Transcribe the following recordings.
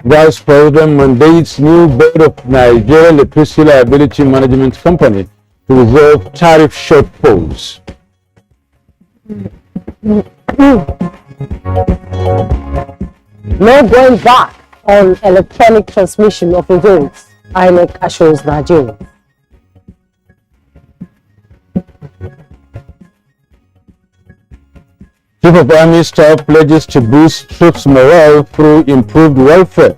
Vice President mandates new board of Nigeria Electricity Liability Management Company to resolve tariff shortfalls. No going back on electronic transmission of votes, INEC assures Nigerians. Chief of Army Staff pledges to boost troops' morale through improved welfare.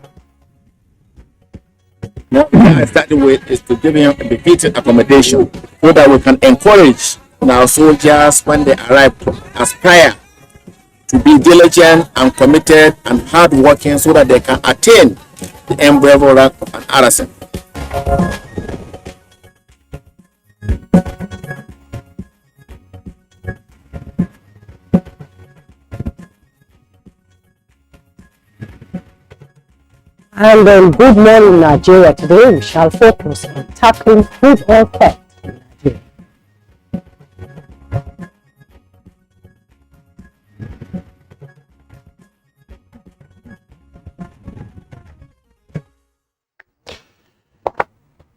What I started with is to give him a befitting accommodation so that we can encourage our soldiers when they arrive, aspire to be diligent and committed and hardworking so that they can attain the enviable rank of an RSM. And on Good Morning Nigeria today, we shall focus on tackling crude oil theft in Nigeria.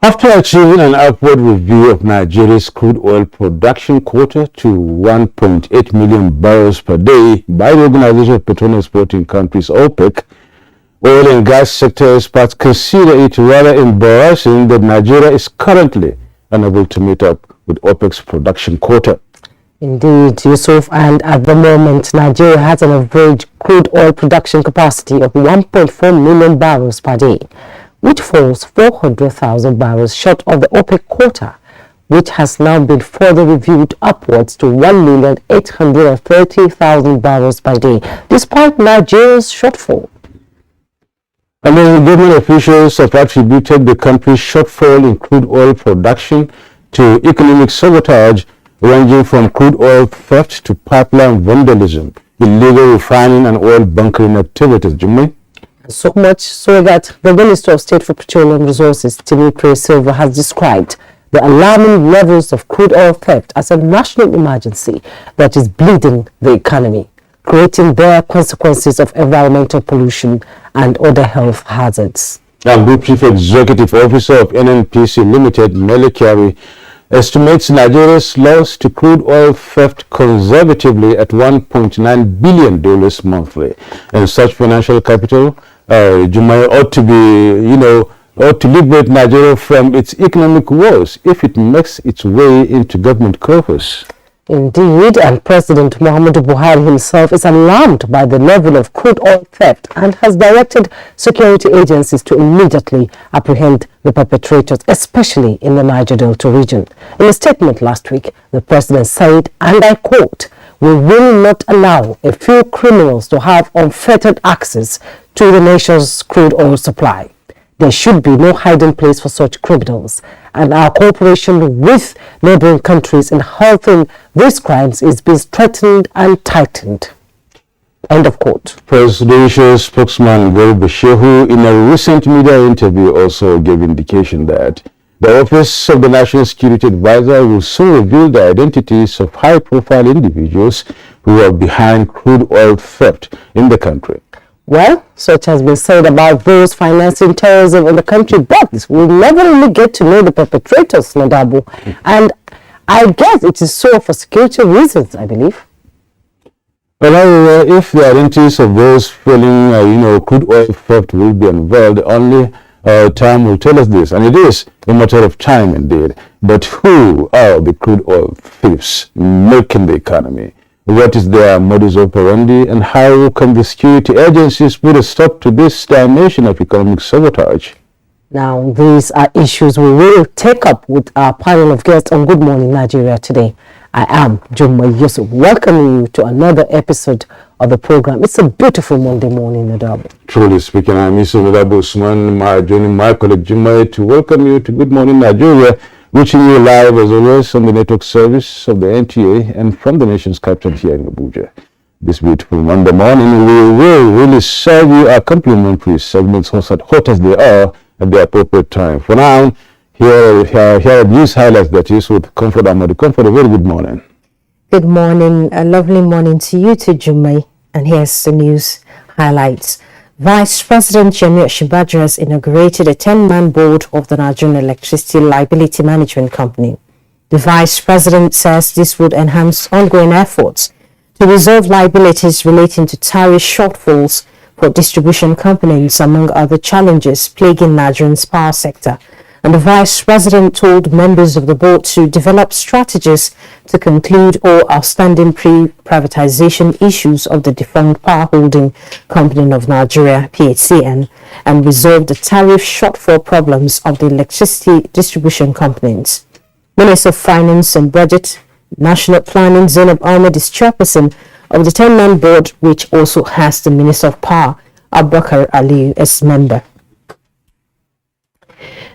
After achieving an upward review of Nigeria's crude oil production quota to 1.8 million barrels per day by the Organization of Petroleum Exporting Countries, OPEC, oil and gas sector experts consider it rather embarrassing that Nigeria is currently unable to meet up with OPEC's production quota. Indeed, Yusuf, and at the moment, Nigeria has an average crude oil production capacity of 1.4 million barrels per day, which falls 400,000 barrels short of the OPEC quota, which has now been further reviewed upwards to 1,830,000 barrels per day, despite Nigeria's shortfall. And then government officials have attributed the country's shortfall in crude oil production to economic sabotage, ranging from crude oil theft to pipeline vandalism, illegal refining and oil bunkering activities. Jimmy? So much so that the Minister of State for Petroleum Resources, Timothy Silva, has described the alarming levels of crude oil theft as a national emergency that is bleeding the economy, creating dire consequences of environmental pollution and other health hazards. And Group Chief Executive Officer of NNPC Limited, Mele Kyari, estimates Nigeria's loss to crude oil theft conservatively at $1.9 billion monthly. And such financial capital, Jumai, ought to be, ought to liberate Nigeria from its economic woes if it makes its way into government coffers. Indeed, and President Muhammadu Buhari himself is alarmed by the level of crude oil theft and has directed security agencies to immediately apprehend the perpetrators, especially in the Niger Delta region. In a statement last week, the president said, and I quote, "We will not allow a few criminals to have unfettered access to the nation's crude oil supply. There should be no hiding place for such criminals, and our cooperation with neighboring countries in halting these crimes is being strengthened and tightened." End of quote. Presidential spokesman Garba Shehu, in a recent media interview, also gave indication that the Office of the National Security Advisor will soon reveal the identities of high-profile individuals who are behind crude oil theft in the country. Well, such has been said about those financing terrorism in the country, but we'll never really get to know the perpetrators, Nadabu. And I guess it is so for security reasons, I believe. Well, if the identities of those failing, crude oil theft will be unveiled, only time will tell us this. And it is a matter of time indeed. But who are the crude oil thieves milking the economy? What is their modus operandi, and how can the security agencies put a stop to this dimension of economic sabotage? Now, these are issues we will take up with our panel of guests on Good Morning Nigeria today. I am Jumma Yusuf, welcoming you to another episode of the program. It's a beautiful Monday morning, Nadabo. Truly speaking, I'm Mr. Nadabo Usman, joining my colleague Jumma to welcome you to Good Morning Nigeria, reaching you live as always on the network service of the NTA and from the nation's capital here in Abuja. This beautiful Monday morning, we will really serve you our complimentary segments, hot as they are, at the appropriate time. For now, here are news highlights that is with Comfort Ahmad. Comfort, a very good morning. Good morning, a lovely morning to you too, Jumai. And here's the news highlights. Vice President Yemi Osinbajo has inaugurated a 10-man board of the Nigerian Electricity Liability Management Company. The Vice President says this would enhance ongoing efforts to resolve liabilities relating to tariff shortfalls for distribution companies, among other challenges plaguing Nigerian's power sector. And the Vice President told members of the board to develop strategies to conclude all outstanding pre-privatization issues of the defunct Power Holding Company of Nigeria, PHCN, and resolve the tariff shortfall problems of the electricity distribution companies. Minister of Finance and Budget, National Planning, Zainab Ahmed is chairperson of the 10-man board, which also has the Minister of Power, Abubakar Ali, as member.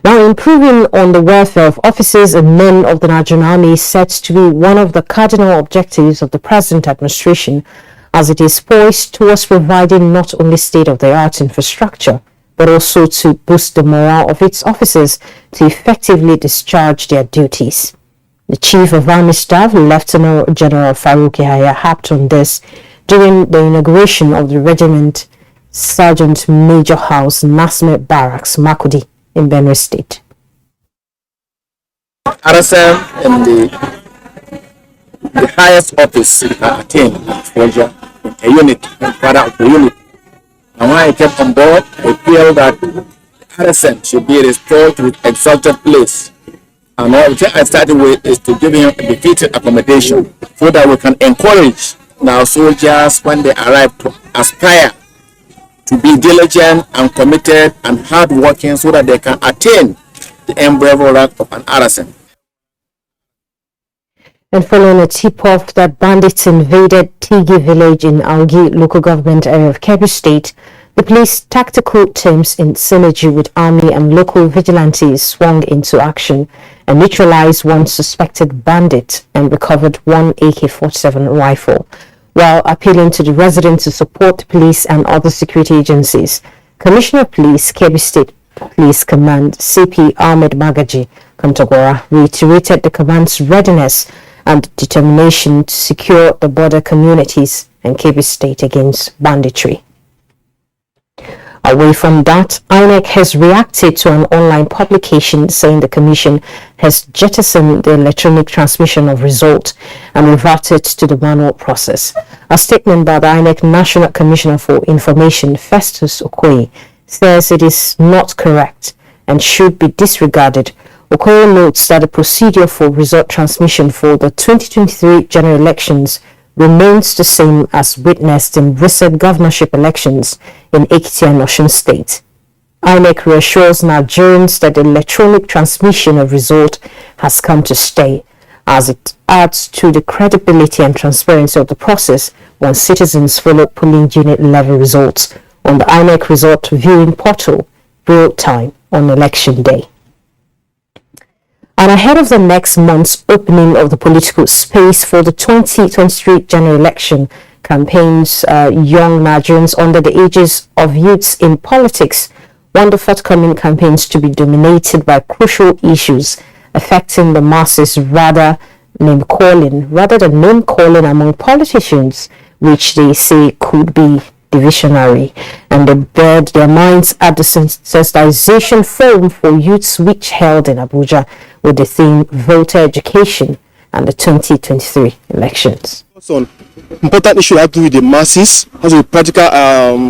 Now, improving on the welfare of officers and men of the Nigerian Army is set to be one of the cardinal objectives of the present administration, as it is poised towards providing not only state-of-the-art infrastructure, but also to boost the morale of its officers to effectively discharge their duties. The Chief of Army Staff, Lieutenant General Farouk Yahaya, harped on this during the inauguration of the Regiment Sergeant Major House Nasmet Barracks, Makudi, in Benue State. RSM in the highest office attained exposure in a unit, father of the unit. And when I came on board, I feel that RSM should be restored to its exalted place. And what I started with is to give him a befitting accommodation so that we can encourage our soldiers when they arrive to aspire to be diligent and committed and hardworking so that they can attain the enviable rank of an RSM. And following a tip-off that bandits invaded Tigi village in Augi local government area of Kebbi State, the police tactical teams in synergy with army and local vigilantes swung into action and neutralized one suspected bandit and recovered one AK-47 rifle. While appealing to the residents to support the police and other security agencies, Commissioner of Police, Kebbi State Police Command, CP Ahmed Magaji Kantagora, reiterated the command's readiness and determination to secure the border communities and Kebbi State against banditry. Away from that, INEC has reacted to an online publication saying the Commission has jettisoned the electronic transmission of results and reverted to the manual process. A statement by the INEC National Commissioner for Information, Festus Okoye, says it is not correct and should be disregarded. Okoye notes that the procedure for result transmission for the 2023 general elections remains the same as witnessed in recent governorship elections in Ekiti and Osun State. INEC reassures Nigerians that the electronic transmission of result has come to stay, as it adds to the credibility and transparency of the process when citizens follow polling unit level results on the INEC result viewing portal real time on election day. And ahead of the next month's opening of the political space for the 2023 general election, campaigns young Nigerians under the ages of youths in politics want the forthcoming campaigns to be dominated by crucial issues affecting the masses rather than name calling among politicians, which they say could be divisionary. And they bared their minds at the sensitization forum for youths which held in Abuja with the theme Voter Education and the 2023 elections. On important issue have to do with the masses, has to do with practical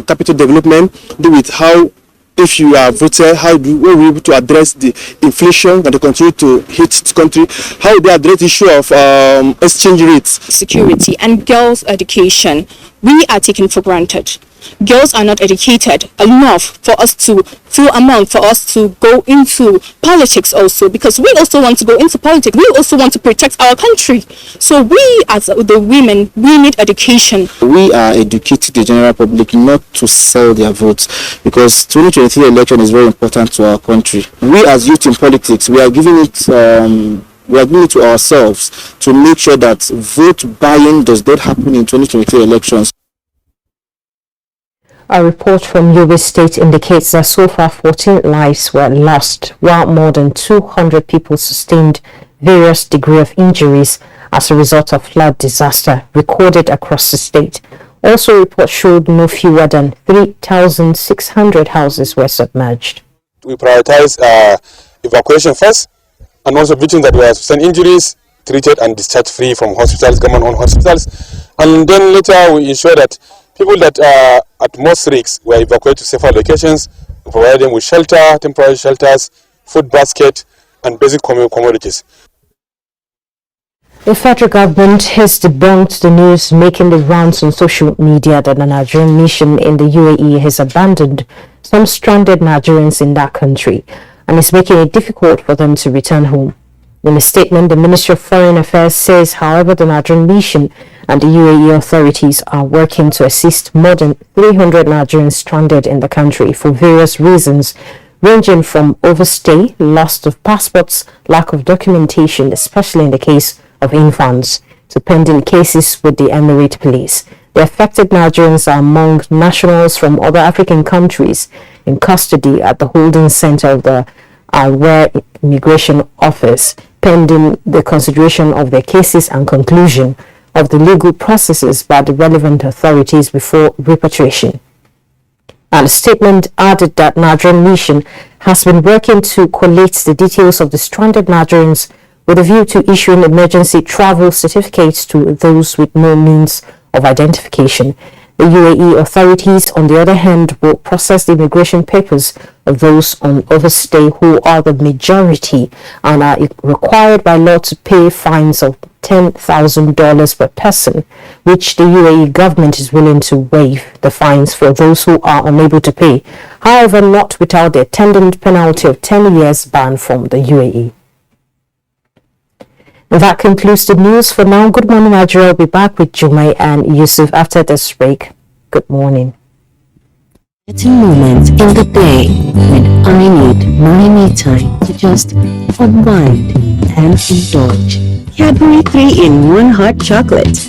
capital development, do with how, if you are voted, how do we able to address the inflation that they continue to hit the country, how they address the issue of exchange rates, security and girls' education. we are taken for granted. Girls are not educated enough for us to go into politics also, because we also want to go into politics. We also want to protect our country. So we as the women, we need education. We are educating the general public not to sell their votes, because 2023 election is very important to our country. We as youth in politics, we are giving it to ourselves to make sure that vote buying does not happen in 2023 elections. A report from Yobe State indicates that so far 14 lives were lost, while more than 200 people sustained various degrees of injuries as a result of flood disaster recorded across the state. Also, reports showed no fewer than 3,600 houses were submerged. We prioritize evacuation first, and also victims that were sustained injuries treated and discharged free from hospitals, government-owned hospitals, and then later we ensure that people that are at most risks were evacuated to safer locations, provide them with shelter, temporary shelters, food basket, and basic commodities. The federal government has debunked the news making the rounds on social media that the Nigerian mission in the UAE has abandoned some stranded Nigerians in that country and is making it difficult for them to return home. In a statement, the Ministry of Foreign Affairs says, however, the Nigerian mission and the UAE authorities are working to assist more than 300 Nigerians stranded in the country for various reasons, ranging from overstay, loss of passports, lack of documentation, especially in the case of infants, to pending cases with the Emirate Police. The affected Nigerians are among nationals from other African countries in custody at the holding center of the Al-Ware Immigration Office, pending the consideration of their cases and conclusion of the legal processes by the relevant authorities before repatriation. And a statement added that Nigerian mission has been working to collate the details of the stranded Nigerians with a view to issuing emergency travel certificates to those with no means of identification. The UAE authorities, on the other hand, will process the immigration papers of those on overstay who are the majority and are required by law to pay fines of $10,000 per person, which the UAE government is willing to waive the fines for those who are unable to pay, however not without the attendant penalty of 10 years ban from the UAE. That concludes the news for now. Good morning, Nigeria. I'll be back with Jumai and Yusuf after this break. Good morning. It's a moment in the day when I need my me time to just unwind and indulge. Cadbury 3-in-1 hot chocolate.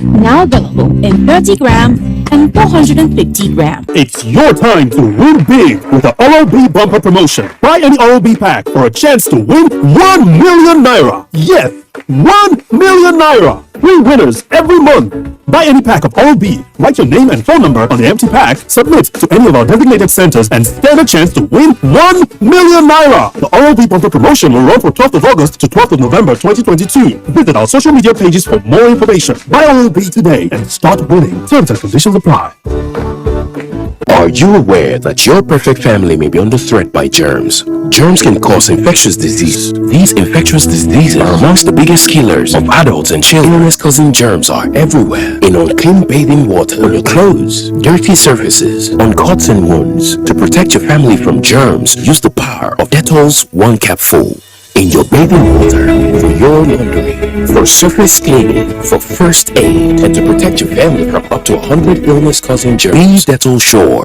Now available in 30 gram and 450 gram. It's your time to win big with the Oral-B bumper promotion. Buy any Oral-B pack for a chance to win 1 million naira. Yes, 1 million naira. 3 winners every month. Buy any pack of Oral-B, write your name and phone number on the empty pack, submit to any of our designated centers, and stand a chance to win 1 million naira. The Oral-B bumper promotion will run from 12th of August to 12th of November 2022. Visit our social media pages for more information. Buy Oral-B today and start winning. Terms and conditions apply. Are you aware that your perfect family may be under threat by germs? Germs can cause infectious disease. These infectious diseases are amongst the biggest killers of adults and children. Illness-causing germs are everywhere. In unclean bathing water, on your clothes, dirty surfaces, on cuts and wounds. To protect your family from germs, use the power of Dettol's 1 capful. In your bathing water, for your laundry, for surface cleaning, for first aid, and to protect your family from up to 100 illness-causing germs. Use Dettol Shore.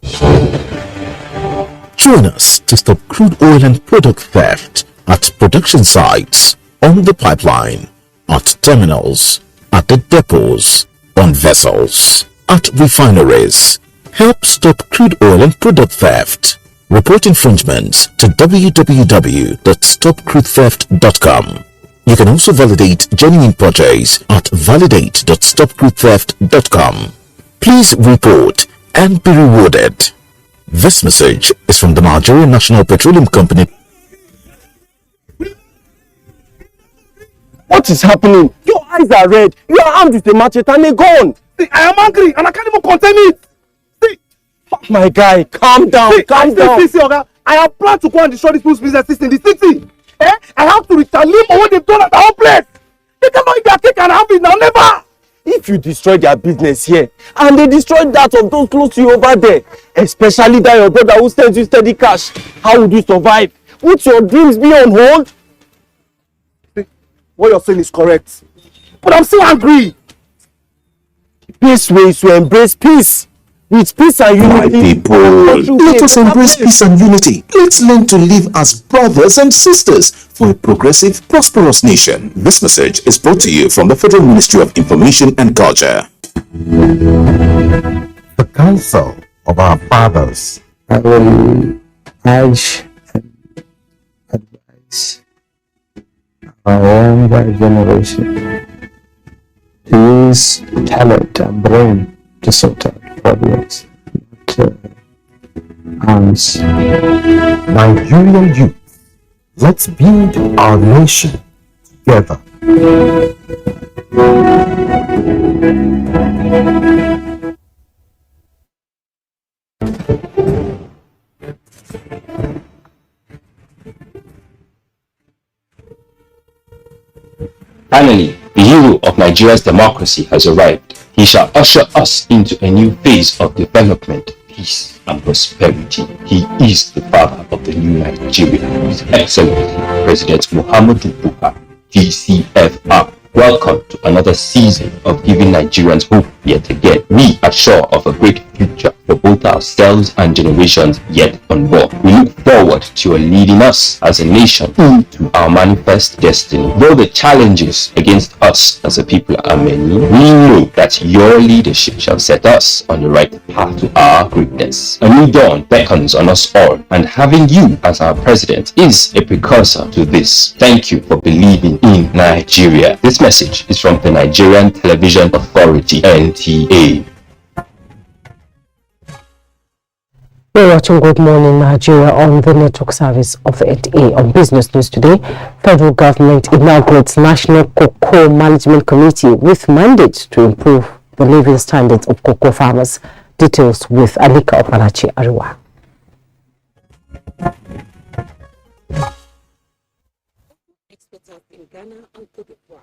Join us to stop crude oil and product theft at production sites, on the pipeline, at terminals, at the depots, on vessels, at refineries. Help stop crude oil and product theft. Report infringements to www.stopcrudetheft.com. You can also validate genuine purchase at validate.stopcrudetheft.com. Please report and be rewarded. This message is from the Nigerian National Petroleum Company. What is happening? Your eyes are red. Your arm is a machete and a gun. See, I am angry and I can't even contain it. See, my guy, calm down. See, calm down. See, I have planned to go and destroy this people's businesses in the city. I have to retaliate for what they've done at our place. They cannot eat their cake and have it now. Never. if you destroy their business here and they destroy that of those close to you over there, especially that your brother who sends you steady cash, how would you survive? Would your dreams be on hold? What you're saying is correct, but I'm still angry. The best way is to embrace peace. With peace and unity, my people, let us embrace peace and unity. Let's learn to live as brothers and sisters for a progressive, prosperous nation. This message is brought to you from the Federal Ministry of Information and Culture. The counsel of our fathers. I will urge and advise our younger generation to use talent and brain to sort out problems, not arms. Nigerian youth, let's build our nation together. Finally, the hero of Nigeria's democracy has arrived. He shall usher us into a new phase of development, peace, and prosperity. He is the father of the new Nigeria, His Excellency President Muhammadu Buhari, GCFR. Welcome to another season of giving Nigerians hope yet again. We are sure of a great future for both ourselves and generations yet unborn. We look forward to your leading us as a nation to our manifest destiny. Though the challenges against us as a people are many, we know that your leadership shall set us on the right path to our greatness. A new dawn beckons on us all, and having you as our president is a precursor to this. Thank you for believing in Nigeria. This message is from the Nigerian Television Authority, NTA. You're watching Good Morning Nigeria on the network service of the NTA. On business news today, federal government inaugurates National Cocoa Management Committee with mandate to improve the living standards of cocoa farmers. Details with Alika Oparachi Ariwa. Exporters in Ghana and Cote d'Ivoire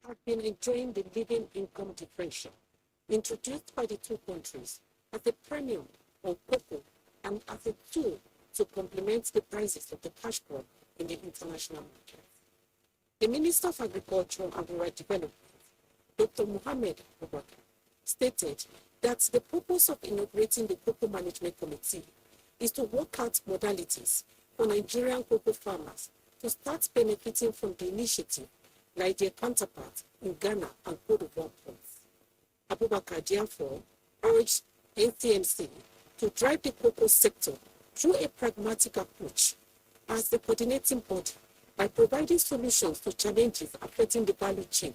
have been enjoying the living income differential introduced by the two countries as a premium on cocoa and as a tool to complement the prices of the cash crop in the international market. The Minister of Agriculture and Rural Development, Dr. Mohamed Abubakar, stated that the purpose of inaugurating the Cocoa Management Committee is to work out modalities for Nigerian cocoa farmers to start benefiting from the initiative like their counterparts in Ghana and Cote d'Ivoire. Abubakar therefore urged NCMC to drive the cocoa sector through a pragmatic approach as the coordinating body by providing solutions to challenges affecting the value chain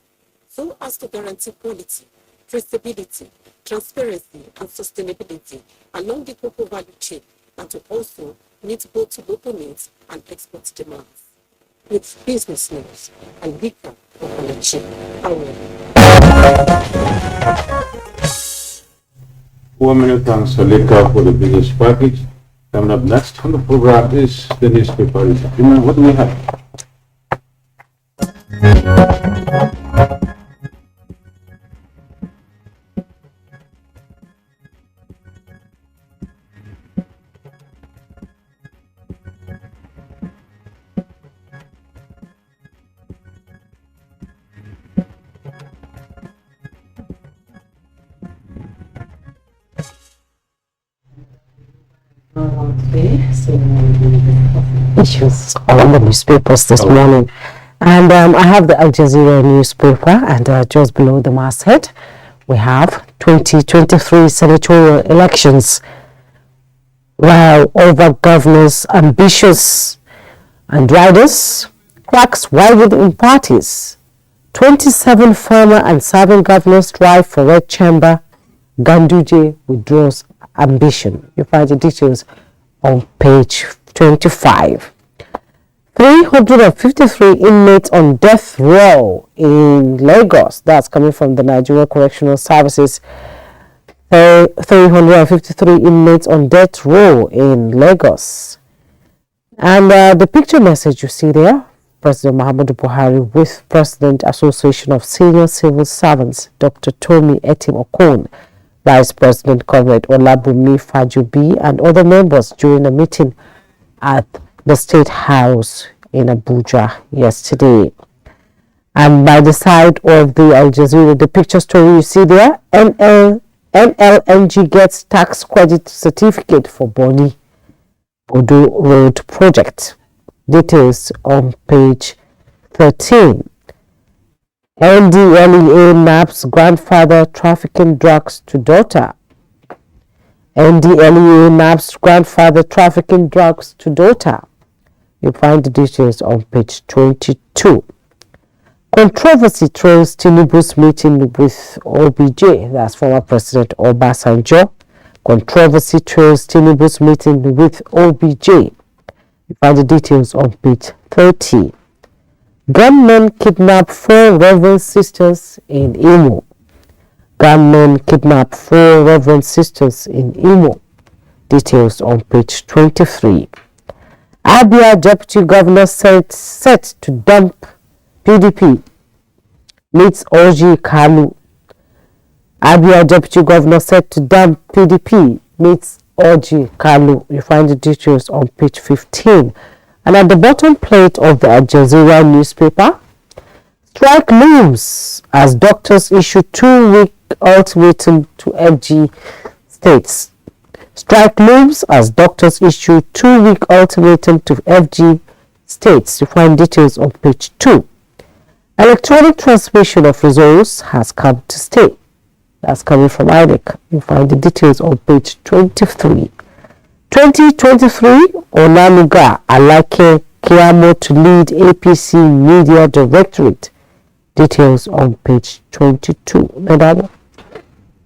so as to guarantee quality, traceability, transparency, and sustainability along the cocoa value chain, and to also meet both local needs and export demands. It's business news and Vika Opalachi. 1 minute, thanks Alika for the business package. Coming up next on the program is the newspaper. What do we have? Issues on the newspapers this morning, and I have the Al Jazeera newspaper, and just below the masthead we have 2023 senatorial elections, while over governors ambitious and riders cracks wide within parties. 27 former and serving governors strive for red chamber. Ganduje withdraws ambition. You find the details on page 25. 353 inmates on death row in Lagos. That's coming from the Nigerian Correctional Services. 353 inmates on death row in Lagos. And the picture message you see there President Muhammadu Buhari with President Association of Senior Civil Servants, Dr. Tomi Etim Okon, Vice President Comrade Olabumi Fajubi, and other members during a meeting at the State House in Abuja yesterday. And by the side of the Al Jazeera, the picture story you see there, NLNG gets tax credit certificate for Boni Odo Road project. Details on page 13. NDLEA naps grandfather trafficking drugs to daughter. NDLEA naps grandfather trafficking drugs to daughter. You find the details on page 22. Controversy trails Tinubu's meeting with OBJ, that's former President Obasanjo. Controversy trails Tinubu's meeting with OBJ. You find the details on page 30. Gunmen kidnap 4 Reverend Sisters in Imo. Gunmen kidnap 4 Reverend Sisters in Imo. Details on page 23. Abia Deputy Governor set to dump PDP. Meets Orji Kalu. Abia Deputy Governor set to dump PDP. Meets Orji Kalu. You find the details on page 15. And at the bottom plate of the Al Jazeera newspaper, strike looms as doctors issue 2-week ultimatum to FG states. Strike looms as doctors issue 2-week ultimatum to FG states. You find details on page 2. Electronic transmission of results has come to stay. That's coming from INEC. You find the details on page 23. 2023, Onanuga Alake Kiamo to lead APC Media Directorate. Details on page 22. Medabo.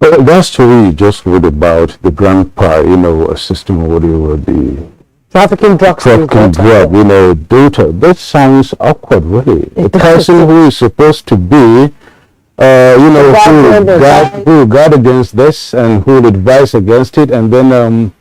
Well, that story you just read about the grandpa, a system of whatever the trafficking drugs. Daughter. That sounds awkward, really. The person who is supposed to be, who guard against this and who will advise against it, and then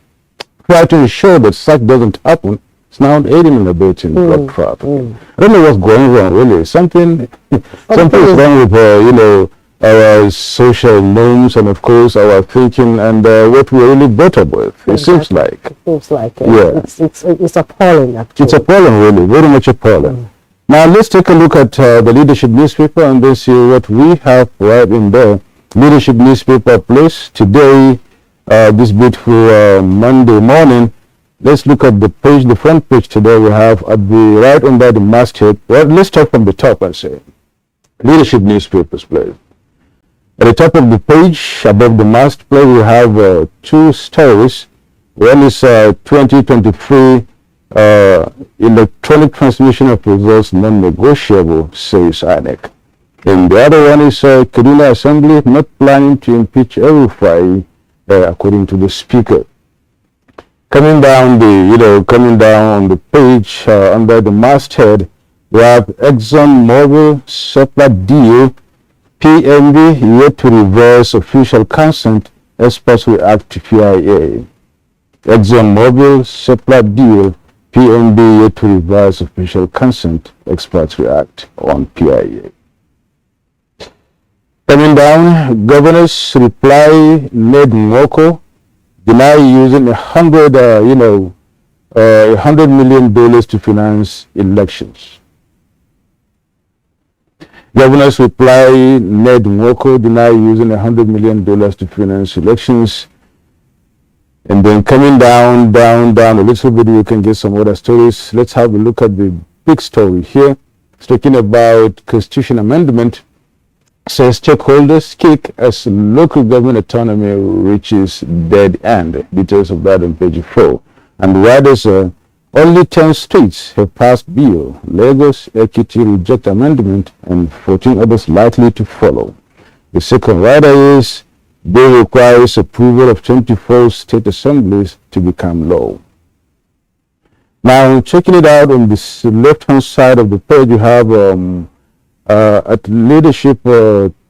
try to ensure that such doesn't happen. It's now aiding and abetting drug trafficking. I don't know what's going wrong, really. Something is wrong with, our social norms and, of course, our thinking and what we're really brought up with. It seems like. Yeah. It's appalling, actually. It's appalling, really. Very much appalling. Now, let's take a look at the Leadership newspaper and then see what we have right in there. Leadership newspaper place today. This beautiful Monday morning. Let's look at the page, the front page today. We have at the right under the masthead. Well, let's start from the top and say Leadership newspapers, please. At the top of the page, above the mast plate, we have 2 stories. One is 2023 electronic transmission of results non-negotiable, says INEC. And the other one is Kaduna Assembly not planning to impeach El-Rufai, according to the speaker. Coming down on the page under the masthead, we have ExxonMobil separate deal. PMB yet to reverse official consent. Experts react to PIA. ExxonMobil separate deal. PMB yet to reverse official consent. Experts react on PIA. Coming down, governors reply Ned Nwoko deny using $100 million to finance elections. Governors reply Ned Nwoko deny using $100 million to finance elections. And then coming down a little bit, we can get some other stories. Let's have a look at the big story here. It's talking about Constitution Amendment. Says stakeholders kick as local government autonomy reaches dead end. Details of that on page 4. And riders, only 10 states have passed bill. Lagos, Ekiti reject amendment, and 14 others likely to follow. The second rider is bill requires approval of 24 state assemblies to become law. Now, checking it out on this left-hand side of the page, you have at Leadership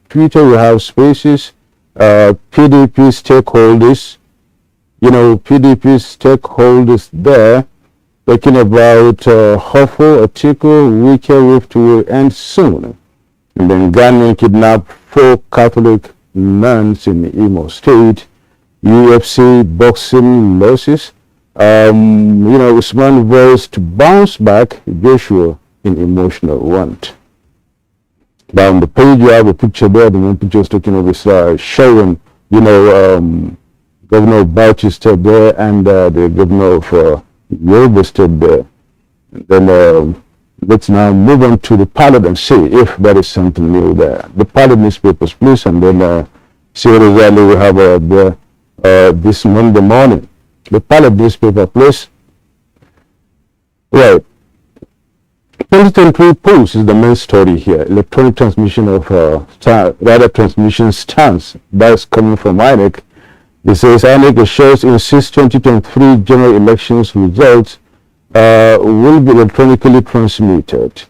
Twitter, we have spaces, PDP stakeholders, PDP stakeholders there, talking about Hofo, Atiku, Wike Rift will end soon. And then Ghana kidnapped 4 Catholic nuns in Imo State. UFC boxing losses. Usman voice to bounce back, Joshua in emotional want. Down the page you have a picture there, the one picture is talking of is showing, Governor of Bauchi State there and the Governor of Yoruba State there. And then let's now move on to the Pilot and see if there is something new there. The Pilot newspapers, please, and then see what exactly we have there this Monday morning. The Pilot newspaper, please. Right. 2023 polls is the main story here. Electronic transmission of transmission stance. That's coming from INEC. It says INEC assures insists 2023 general elections results will be electronically transmitted.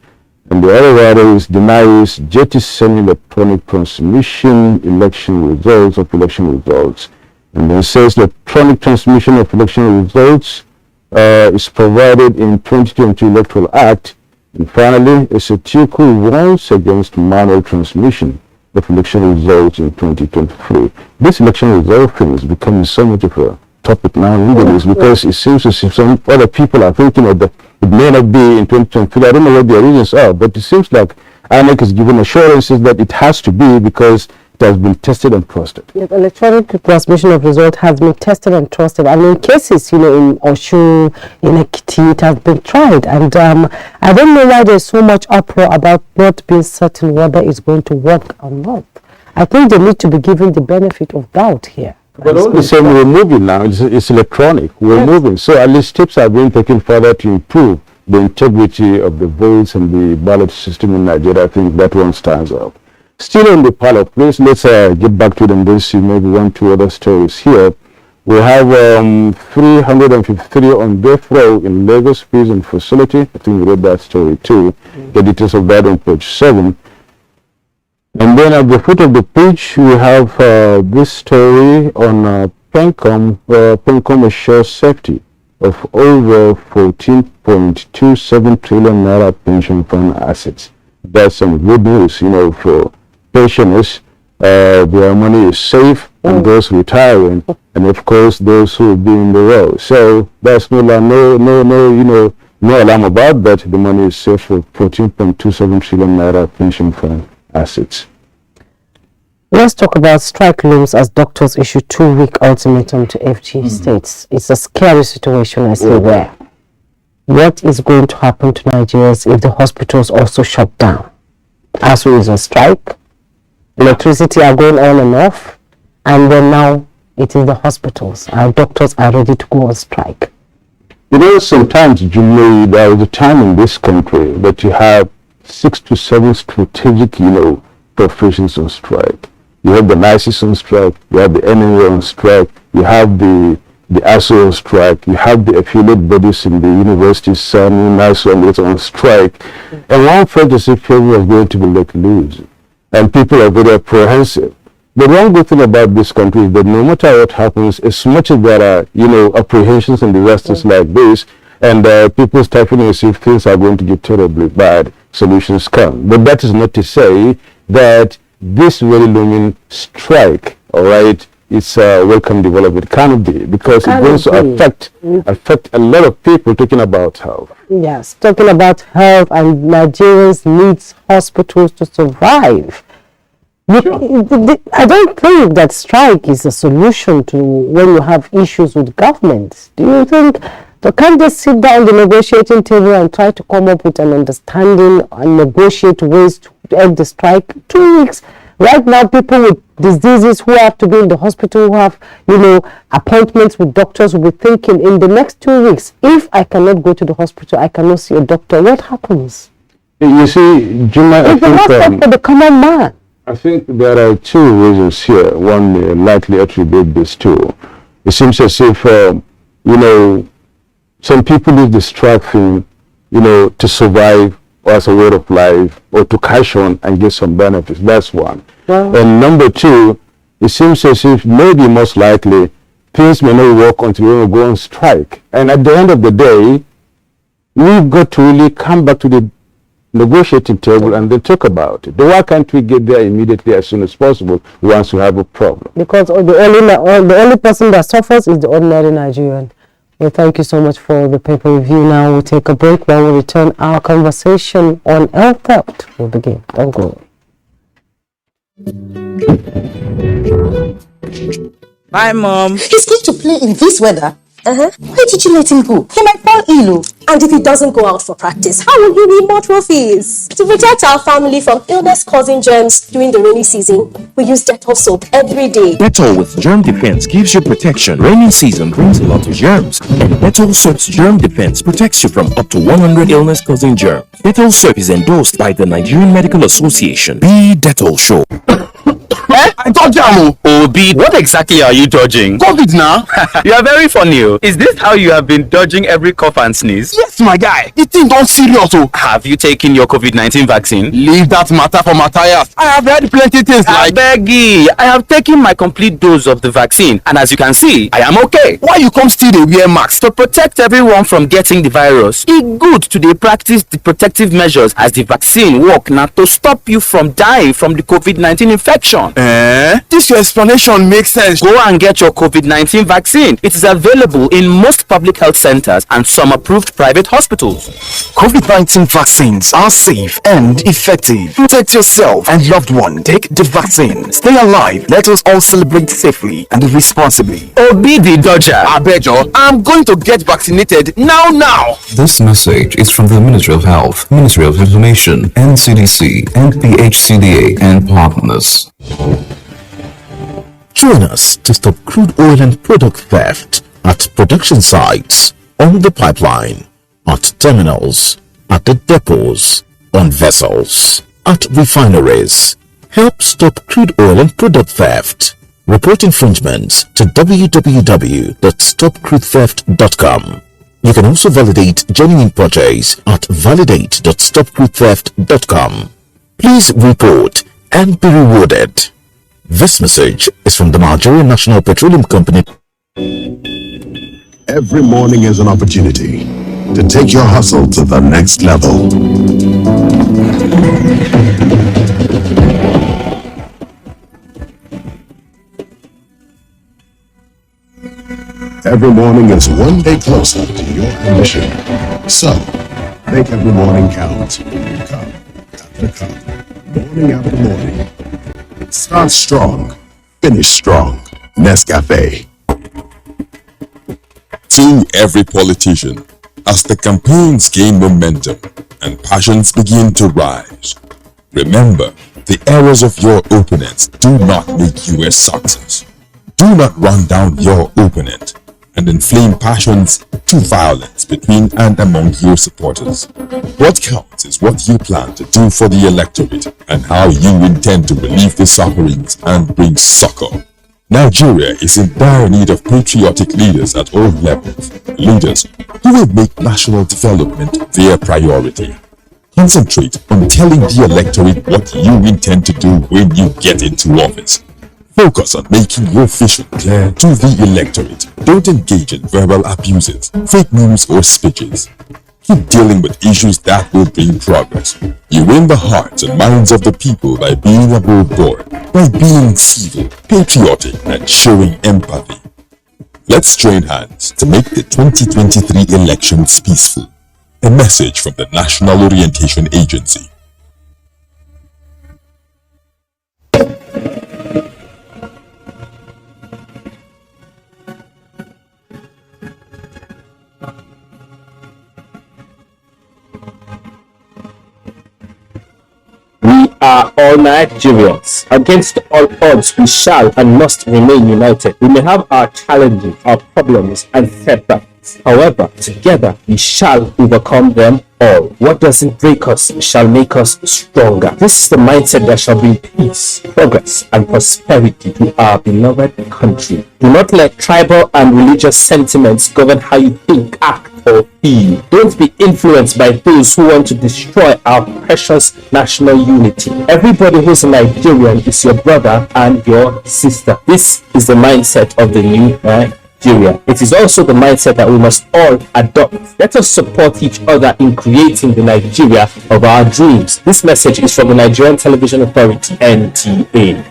And the other writer is denies jettison electronic transmission election results. And then says electronic transmission of election results is provided in 2022 Electoral Act. And finally, Atiku warns against manual transmission of election results in 2023. This election result thing is becoming so much of a topic now because it seems as if some other people are thinking that it may not be in 2023. I don't know what their reasons are, but it seems like INEC is giving assurances that it has to be because it has been tested and trusted. Yes, electronic transmission of results has been tested and trusted. And in cases, in Oshu, in Ekiti, it has been tried. And I don't know why there's so much uproar about not being certain whether it's going to work or not. I think they need to be given the benefit of doubt here. But all the same, we're moving now. It's electronic. We're moving. So at least steps are being taken further to improve the integrity of the votes and the ballot system in Nigeria. I think that one stands out. Still on the Pilot, please, let's get back to them. This maybe 1-2 other stories here. We have 353 on death row in Lagos prison facility. I think we read that story too. The details of that on page 7. And then at the foot of the page, we have this story on Pencom. Pencom assures safety of over 14.27 trillion naira pension fund assets. That's some good news, for pensioners. Their money is safe, and those retiring, and of course those who will be in the row. So there's no alarm about that. The money is safe for 14.27 trillion naira pension fund assets. Let's talk about strike looms as doctors issue 2-week ultimatum to FG states. It's a scary situation, I say there. What is going to happen to Nigerians if the hospitals also shut down? ASU is on strike, electricity are going on and off, and then now it is the hospitals. Our doctors are ready to go on strike. Sometimes, Julie, there is a time in this country that you have 6 to 7 strategic, professions on strike. You have the NICES on strike, you have the NTA on strike, you have the ASU on strike, you have the affiliate bodies in the universities, NICES on strike. And one felt as if people are going to be let loose. And people are very apprehensive. The one good thing about this country is that no matter what happens, as much as there are, apprehensions and disasters like this, and people start feeling as if things are going to get terribly bad, solutions come. But that is not to say that this very looming strike, all right, it's a welcome development. Can be, because it's going to affect a lot of people talking about health. Yes, talking about health, and Nigerians needs hospitals to survive. I don't think that strike is a solution to when you have issues with government. Do you think they can't just sit down at the negotiating table and try to come up with an understanding and negotiate ways to end the strike? 2 weeks. Right now, people with diseases who have to be in the hospital, who have, appointments with doctors, will be thinking in the next 2 weeks, if I cannot go to the hospital, I cannot see a doctor, what happens? You see, Juma, it's not for the common man. I think there are 2 reasons here. One may likely attribute this to. It seems as if, some people use the strike thing, to survive, or as a way of life, or to cash on and get some benefits. That's one. Wow. And number 2, it seems as if maybe most likely things may not work until we go on strike. And at the end of the day, we've got to really come back to the negotiating table and then talk about it. Why can't we get there immediately as soon as possible once we have a problem? Because the only person that suffers is the ordinary Nigerian. Well, thank you so much for the paper review. Now we'll take a break. When we return, our conversation on oil theft will begin. Don't go. Hi, Mom. He's going to play in this weather. Why did you let him go? He might fall ill. And if he doesn't go out for practice, how will he win more trophies? To protect our family from illness-causing germs during the rainy season, we use Dettol soap every day. Dettol with Germ Defense gives you protection. Rainy season brings a lot of germs, and Dettol soap's Germ Defense protects you from up to 100 illness-causing germs. Dettol soap is endorsed by the Nigerian Medical Association. Be Dettol Show. I dodge Jamo. Obi, what exactly are you dodging? COVID now. You are very funny. Is this how you have been dodging every cough and sneeze? Yes, my guy. The thing don't serious. Have you taken your COVID-19 vaccine? Leave that matter for Matthias. I have heard plenty things like... Beggy, I have taken my complete dose of the vaccine, and as you can see, I am okay. Why you come still dey wear mask? To protect everyone from getting the virus. It's good to dey practice the protective measures as the vaccine work now to stop you from dying from the COVID-19 infection. This your explanation makes sense. Go and get your COVID-19 vaccine. It is available in most public health centers and some approved private hospitals. COVID-19 vaccines are safe and effective. Protect yourself and loved one. Take the vaccine. Stay alive. Let us all celebrate safely and responsibly. Obi the Dodger. Abejo, I'm going to get vaccinated now. This message is from the Ministry of Health, Ministry of Information, NCDC, NPHCDA, and partners. Join us to stop crude oil and product theft at production sites, on the pipeline, at terminals, at the depots, on vessels, at refineries. Help stop crude oil and product theft. Report infringements to www.stopcrudetheft.com. You can also validate genuine purchase at validate.stopcrudetheft.com. Please report and be rewarded. This message is from the Nigerian National Petroleum Company. Every morning is an opportunity to take your hustle to the next level. Every morning is one day closer to your ambition. So, make every morning count. Cup after cup, morning after morning. Start strong, finish strong. Nescafe. To every politician, as the campaigns gain momentum and passions begin to rise, remember, the errors of your opponents do not make you a success. Do not run down your opponent and inflame passions to violence between and among your supporters. What counts is what you plan to do for the electorate and how you intend to relieve the sufferings and bring succor. Nigeria is in dire need of patriotic leaders at all levels, leaders who will make national development their priority. Concentrate on telling the electorate what you intend to do when you get into office. Focus on making your vision clear to the electorate. Don't engage in verbal abuses, fake news or speeches. Keep dealing with issues that will bring progress. You win the hearts and minds of the people by being above board, by being civil, patriotic, and showing empathy. Let's join hands to make the 2023 elections peaceful. A message from the National Orientation Agency. We are all Nigerians. Against all odds, we shall and must remain united. We may have our challenges, our problems, and setbacks. However, together we shall overcome them all. What doesn't break us shall make us stronger. This is the mindset that shall bring peace, progress, and prosperity to our beloved country. Do not let tribal and religious sentiments govern how you think, act, or feel. Don't be influenced by those who want to destroy our precious national unity. Everybody who's a Nigerian is your brother and your sister. This is the mindset of the new Nigeria. It is also the mindset that we must all adopt. Let us support each other in creating the Nigeria of our dreams. This message is from the Nigerian Television Authority, NTA.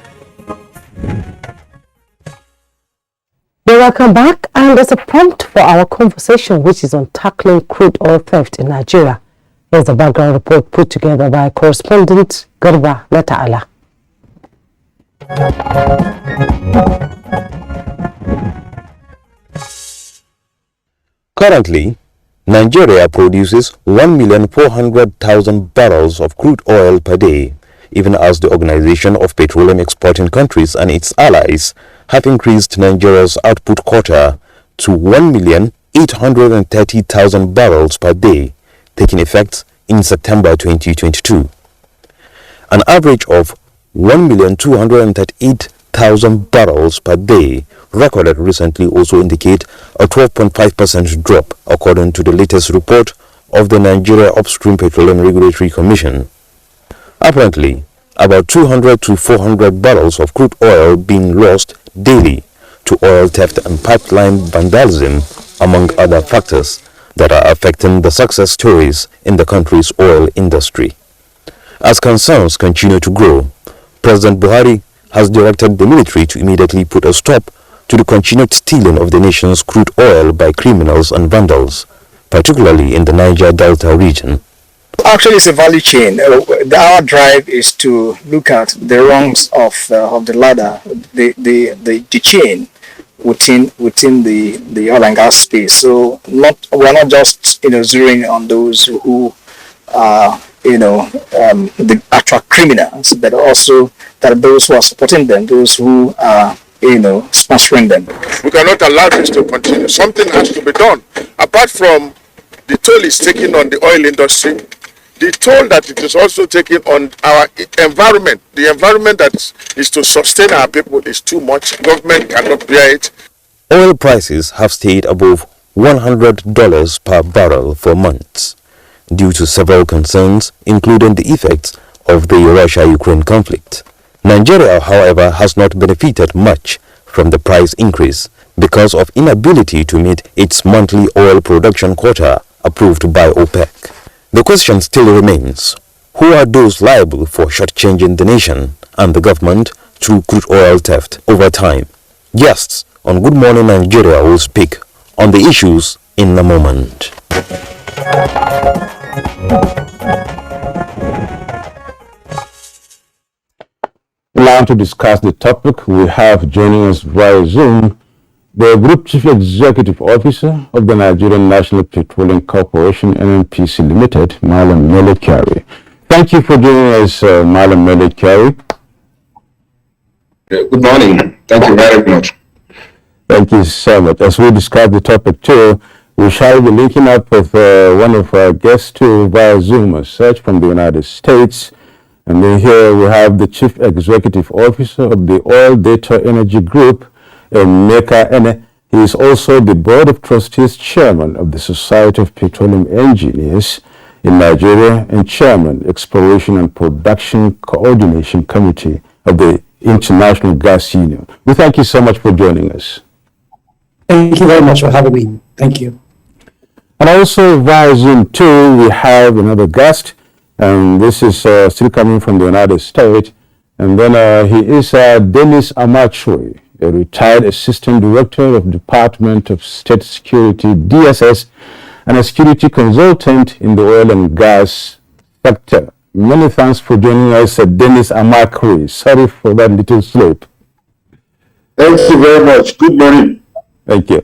Welcome back, and there's a prompt for our conversation, which is on tackling crude oil theft in Nigeria. Here's a background report put together by correspondent Garba Leta'ala. Currently, Nigeria produces 1,400,000 barrels of crude oil per day, even as the Organization of Petroleum Exporting Countries and its allies have increased Nigeria's output quota to 1,830,000 barrels per day, taking effect in September 2022. An average of 1,238,000 barrels per day recorded recently also indicate a 12.5% drop, according to the latest report of the Nigeria Upstream Petroleum Regulatory Commission. Apparently, about 200 to 400 barrels of crude oil being lost daily to oil theft and pipeline vandalism, among other factors that are affecting the success stories in the country's oil industry. As concerns continue to grow, President Buhari has directed the military to immediately put a stop to the continued stealing of the nation's crude oil by criminals and vandals, particularly in the Niger Delta region. Actually, it's a value chain. Our drive is to look at the rungs of the ladder, the chain within the oil and gas space. So we're not just zeroing on those who are the actual criminals, but also that those who are supporting them, those who are sponsoring them. We cannot allow this to continue. Something has to be done. Apart from the toll it's taking on the oil industry, the toll that it is also taking on our environment, the environment that is to sustain our people is too much. Government cannot bear it. Oil prices have stayed above $100 per barrel for months, due to several concerns, including the effects of the Russia-Ukraine conflict. Nigeria, however, has not benefited much from the price increase because of inability to meet its monthly oil production quota approved by OPEC. The question still remains, who are those liable for shortchanging the nation and the government through crude oil theft over time? Guests on Good Morning Nigeria will speak on the issues in a moment. Now to discuss the topic, we have joining us via Zoom the Group Chief Executive Officer of the Nigerian National Petroleum Corporation, NNPC Limited, Malam Mele Kyari. Thank you for joining us, Malam Mele Kyari. Good morning. Thank you very much. Thank you so much. As we discuss the topic too, we shall be linking up with one of our guests too via Zoom, as such, from the United States. And then here we have the Chief Executive Officer of the Oil Data Energy Group, Meka Ene. He is also the Board of Trustees Chairman of the Society of Petroleum Engineers in Nigeria and Chairman, Exploration and Production Coordination Committee of the International Gas Union. We thank you so much for joining us. Thank you very much for having me. Thank you. And also via Zoom too, we have another guest, and this is still coming from the United States. And then he is Dennis Amachwe, a retired Assistant Director of Department of State Security, DSS, and a security consultant in the oil and gas sector. Many thanks for joining us, Dennis Amachwe. Sorry for that little slip. Thank you very much. Good morning. Thank you.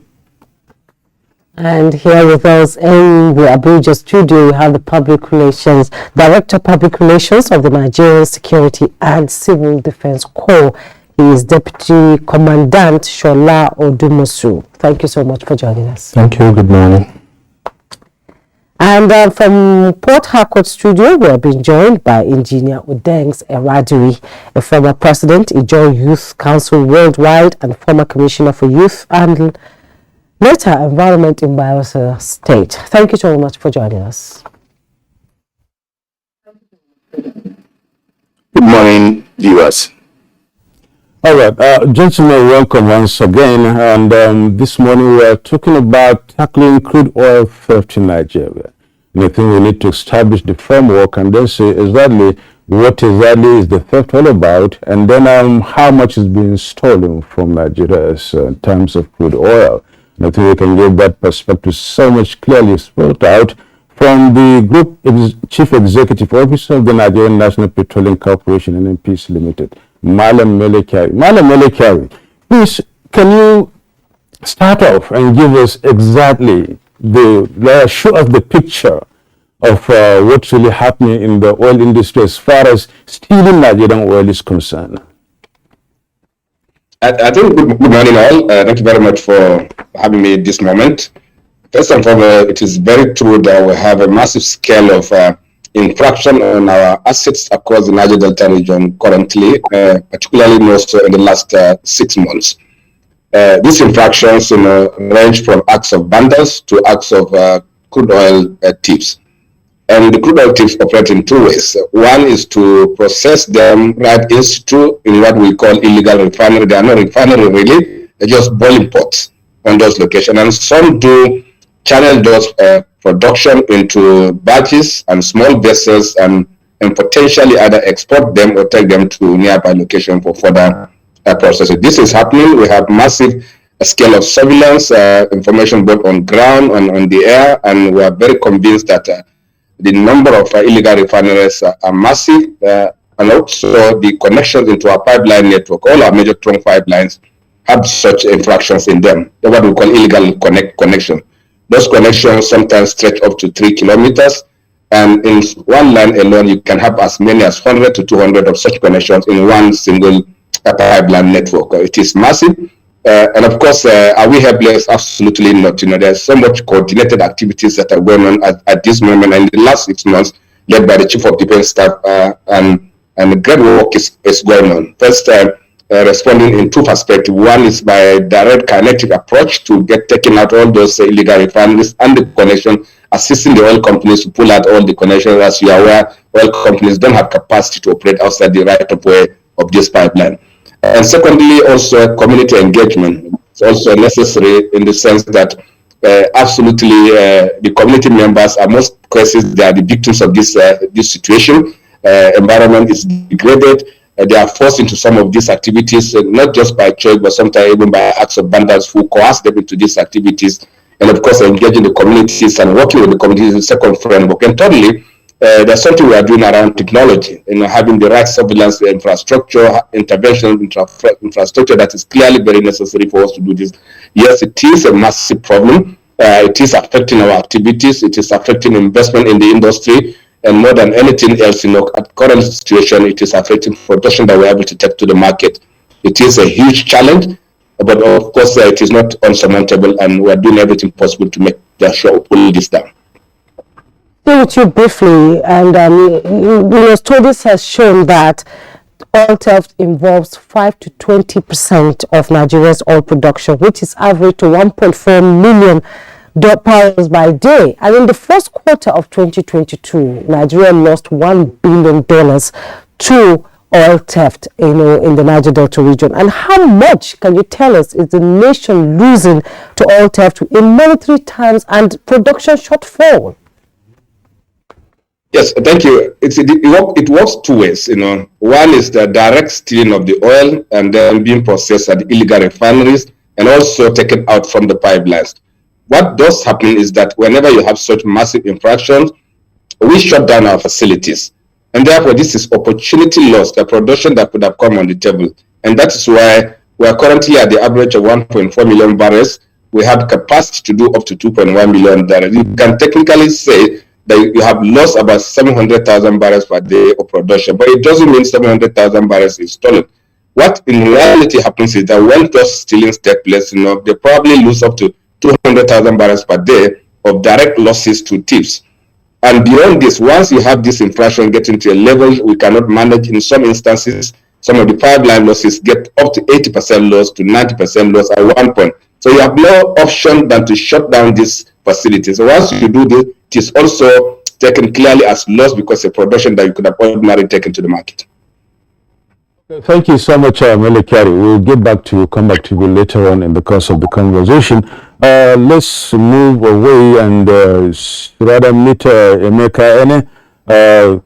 And here with us in the Abuja studio, we have the Director of Public Relations of the Nigerian Security and Civil Defense Corps. He is Deputy Commandant Shola Odumosu. Thank you so much for joining us. Thank you. Good morning. And from Port Harcourt studio, we have been joined by Engineer Udengs Eraduri, a former president, Ijaw Youth Council Worldwide, and former Commissioner for Youth and later Environment in Bayelsa State. Thank you so much for joining us. Good morning, viewers. All right, gentlemen, welcome once again. And this morning we are talking about tackling crude oil theft in Nigeria. And I think we need to establish the framework and then say exactly what exactly is the theft all about, and then how much is being stolen from Nigeria in terms of crude oil. And I think we can give that perspective so much clearly spelled out from the Group Chief Executive Officer of the Nigerian National Petroleum Corporation, NNPC Limited, Malam Melekari. Malam Melekari, please, can you start off and give us exactly show us the picture of what's really happening in the oil industry as far as stealing Nigerian oil is concerned? I think good morning all. Thank you very much for having me at this moment. First and foremost, it is very true that we have a massive scale of infraction on our assets across the Niger Delta region currently, particularly also in the last 6 months. These infractions range from acts of vandals to acts of crude oil thieves. And the crude oil thieves operate in 2 ways. One is to process them right in situ in what we call illegal refinery. They are not refinery really, they're just boiling pots on those locations. And some do channel those production into batches and small vessels and potentially either export them or take them to nearby location for further processing. This is happening. We have massive scale of surveillance information both on ground and on the air, and we are very convinced that the number of illegal refineries are massive, and also the connections into our pipeline network. All our major trunk pipelines have such infractions in them. They're what we call illegal connection. Those connections sometimes stretch up to 3 kilometers, and in one line alone, you can have as many as 100 to 200 of such connections in one single pipeline network. It is massive, and of course, are we helpless? Absolutely not. There's so much coordinated activities that are going on at this moment, and in the last 6 months, led by the Chief of Defense Staff, and great work is going on. First, responding in 2 perspectives. One is by direct kinetic approach to taking out all those illegal refineries and the connection, assisting the oil companies to pull out all the connections. As you are aware, oil companies don't have capacity to operate outside the right of way of this pipeline. And secondly, also community engagement is also necessary in the sense that absolutely the community members are most cases they are the victims of this situation. Environment is degraded. They are forced into some of these activities, not just by choice, but sometimes even by acts of vandals who coerce them into these activities. And of course, engaging the communities and working with the communities is the second framework. And thirdly, there's something we are doing around technology, having the right surveillance infrastructure, intervention infrastructure that is clearly very necessary for us to do this. Yes, it is a massive problem. It is affecting our activities. It is affecting investment in the industry. And more than anything else, at current situation, it is affecting production that we're able to take to the market. It is a huge challenge, but of course, it is not unsurmountable, and we're doing everything possible to make sure pull this down. With you briefly, and studies has shown that oil theft involves 5 to 20% of Nigeria's oil production, which is average to 1.4 million barrels by day. And in the first quarter of 2022, Nigeria lost $1 billion to oil theft, in the Niger Delta region. And how much, can you tell us, is the nation losing to oil theft in monetary terms and production shortfall? Yes, thank you. It works 2 ways. One is the direct stealing of the oil and then being processed at the illegal refineries and also taken out from the pipelines. What does happen is that whenever you have such massive infractions, we shut down our facilities. And therefore, this is opportunity lost, the production that could have come on the table. And that is why we are currently at the average of 1.4 million barrels. We have capacity to do up to 2.1 million barrels. You can technically say that you have lost about 700,000 barrels per day of production, but it doesn't mean 700,000 barrels is stolen. What in reality happens is that when those stealings take place, they probably lose up to 200,000 barrels per day of direct losses to thieves. And beyond this, once you have this inflation getting to a level we cannot manage, in some instances, some of the pipeline losses get up to 80% loss to 90% loss at one point. So you have no option than to shut down these facilities. So once you do this, it is also taken clearly as loss because of production that you could have ordinarily taken to the market. Thank you so much, Melekari. We'll come back to you later on in the course of the conversation. Let's move away and rather meet Emeka Ene, the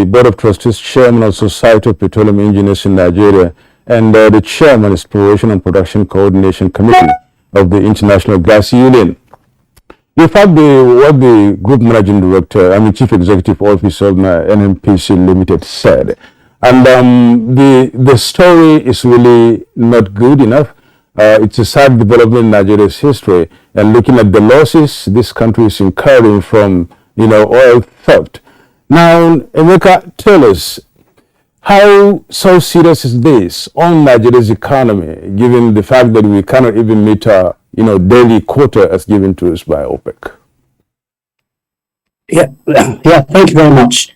Board of Trustees Chairman of Society of Petroleum Engineers in Nigeria, and the Chairman, Exploration and Production Coordination Committee of the International Gas Union. In fact, what the Group Managing Director, Chief Executive Officer of NNPC Limited said, and the story is really not good enough. It's a sad development in Nigeria's history, and looking at the losses this country is incurring from, oil theft. Now, Emeka, tell us, how so serious is this on Nigeria's economy, given the fact that we cannot even meet our, daily quota as given to us by OPEC? Yeah, thank you very much.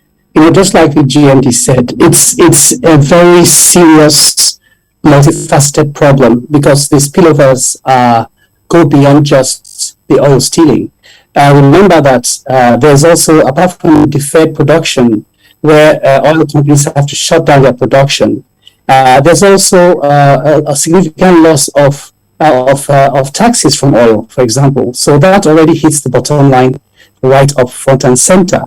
Just like the GMD said, it's a very serious, multifaceted problem because the spillovers go beyond just the oil stealing. Remember that there's also, apart from deferred production, where oil companies have to shut down their production, there's also a significant loss of taxes from oil, for example. So that already hits the bottom line right up front and center.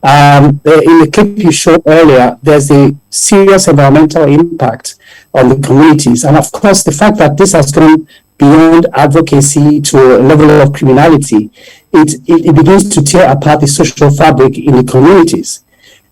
In the clip you showed earlier, there's a serious environmental impact on the communities. And of course, the fact that this has gone beyond advocacy to a level of criminality, it begins to tear apart the social fabric in the communities,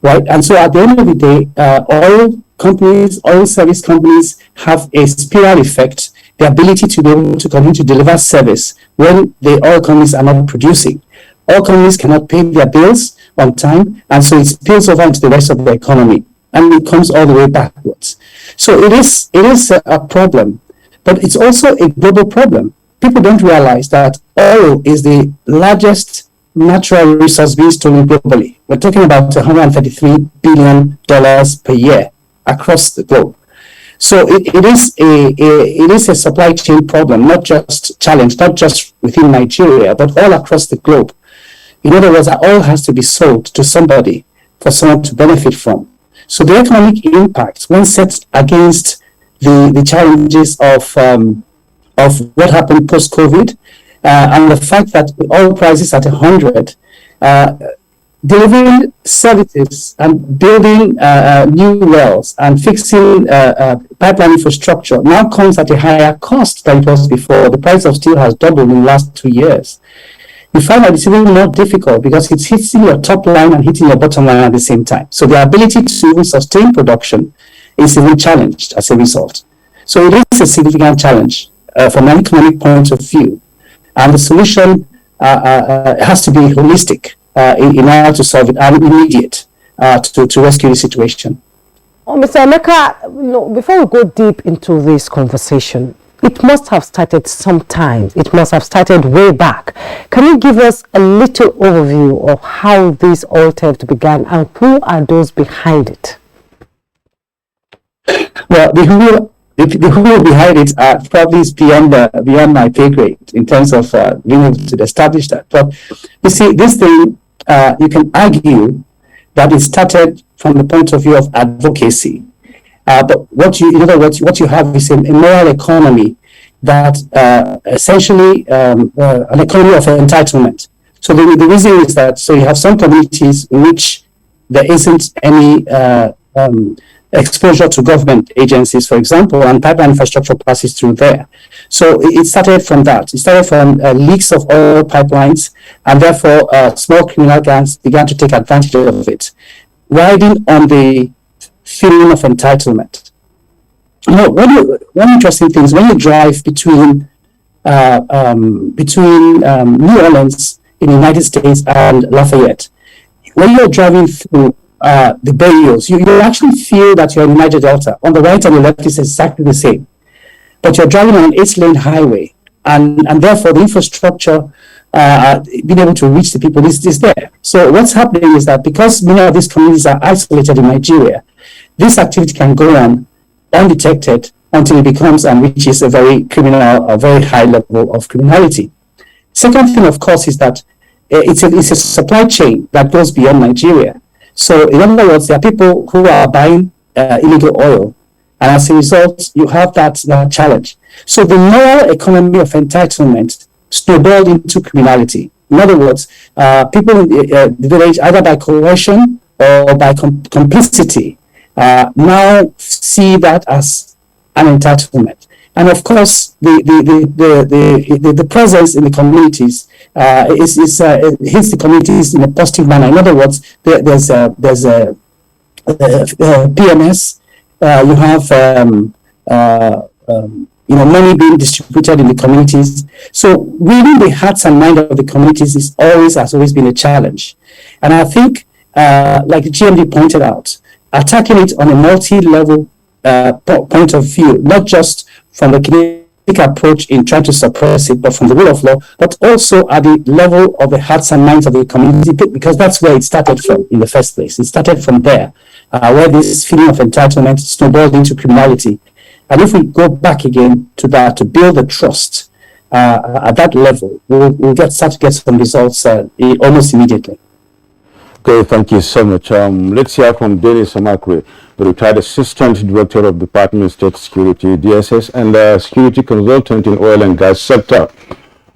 right? And so at the end of the day, oil companies, oil service companies have a spiral effect, the ability to be able to continue to deliver service when the oil companies are not producing. Oil companies cannot pay their bills on time, and so it spills over into the rest of the economy, and it comes all the way backwards. So it is a problem, but it's also a global problem. People don't realize that oil is the largest natural resource being stolen globally. We're talking about $133 billion per year across the globe. So it is a supply chain problem, not just challenge, not just within Nigeria, but all across the globe. In other words, oil has to be sold to somebody for someone to benefit from. So the economic impact, when set against the challenges of what happened post-COVID, and the fact that oil prices at 100, delivering services and building new wells and fixing pipeline infrastructure now comes at a higher cost than it was before. The price of steel has doubled in the last 2 years. You find that it's even more difficult because it's hitting your top line and hitting your bottom line at the same time. So the ability to even sustain production is even challenged as a result. So it is a significant challenge from an economic point of view. And the solution has to be holistic in order to solve it and immediate to rescue the situation. Oh, Mr. Emeka, before we go deep into this conversation, it must have started sometime. It must have started way back. Can you give us a little overview of how this oil theft began and who are those behind it? Well, the who behind it probably is beyond my pay grade in terms of being able to establish that. But you see, this thing, you can argue that it started from the point of view of advocacy. But what you have is a moral economy that essentially an economy of entitlement. So the reason is that you have some communities in which there isn't any exposure to government agencies, for example, and pipeline infrastructure passes through there. So it started from that. It started from leaks of oil pipelines, and therefore small criminal gangs began to take advantage of it, riding on the feeling of entitlement. One interesting thing is when you drive between New Orleans in the United States and Lafayette, when you're driving through the barriers, you actually feel that you're in the Niger Delta. On the right and the left is exactly the same. But you're driving on an 8-lane highway, and therefore the infrastructure, being able to reach the people is there. So what's happening is that because many of these communities are isolated in Nigeria, this activity can go on undetected until it becomes and reaches a very high level of criminality. Second thing, of course, is that it's a supply chain that goes beyond Nigeria. So in other words, there are people who are buying illegal oil And as a result, you have that challenge. So the moral economy of entitlement snowballed into criminality. In other words, people in the village, either by coercion or by complicity, now see that as an entitlement. And of course, the presence in the communities hits the communities in a positive manner. In other words, there's a PMS. You have money being distributed in the communities. So reading the hearts and mind of the communities has always been a challenge. And I think, like the GMD pointed out, attacking it on a multi-level point of view, not just from the kinetic approach in trying to suppress it, but from the rule of law, but also at the level of the hearts and minds of the community, because that's where it started from in the first place. It started from there, where this feeling of entitlement snowballed into criminality. And if we go back again to that, to build the trust at that level, we'll start to get some results almost immediately. Okay, thank you so much. Let's hear from Dennis Amakwe, the retired Assistant Director of Department of State Security, DSS, and Security Consultant in Oil and Gas sector.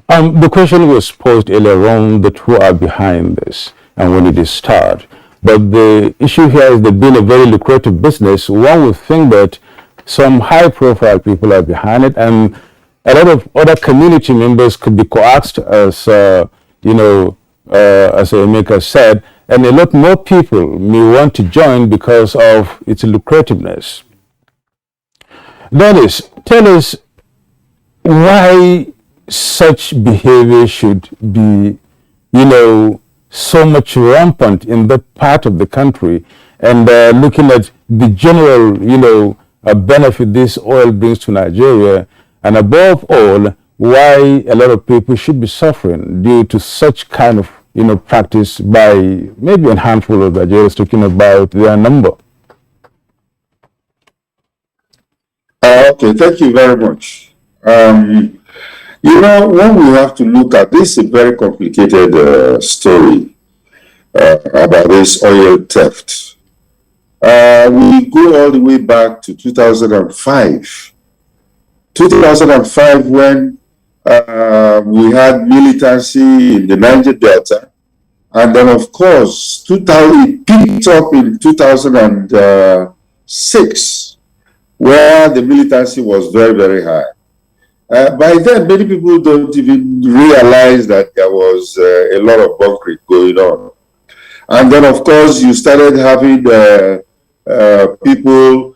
The question was posed earlier on that who are behind this and when did it start. But the issue here is that being a very lucrative business, one would think that some high-profile people are behind it, and a lot of other community members could be coaxed, as as Emeka said, and a lot more people may want to join because of its lucrativeness. Dennis, tell us why such behavior should be, so much rampant in that part of the country, and looking at the general, benefit this oil brings to Nigeria, and above all, why a lot of people should be suffering due to such kind of practice by maybe a handful of Nigerians, talking about their number. Okay, thank you very much. When we have to look at this, a very complicated story about this oil theft. We go all the way back to 2005. 2005, when we had militancy in the Niger Delta, and then of course it picked up in 2006, where the militancy was very, very high. By then, many people don't even realize that there was a lot of bunkering going on. And then of course you started having people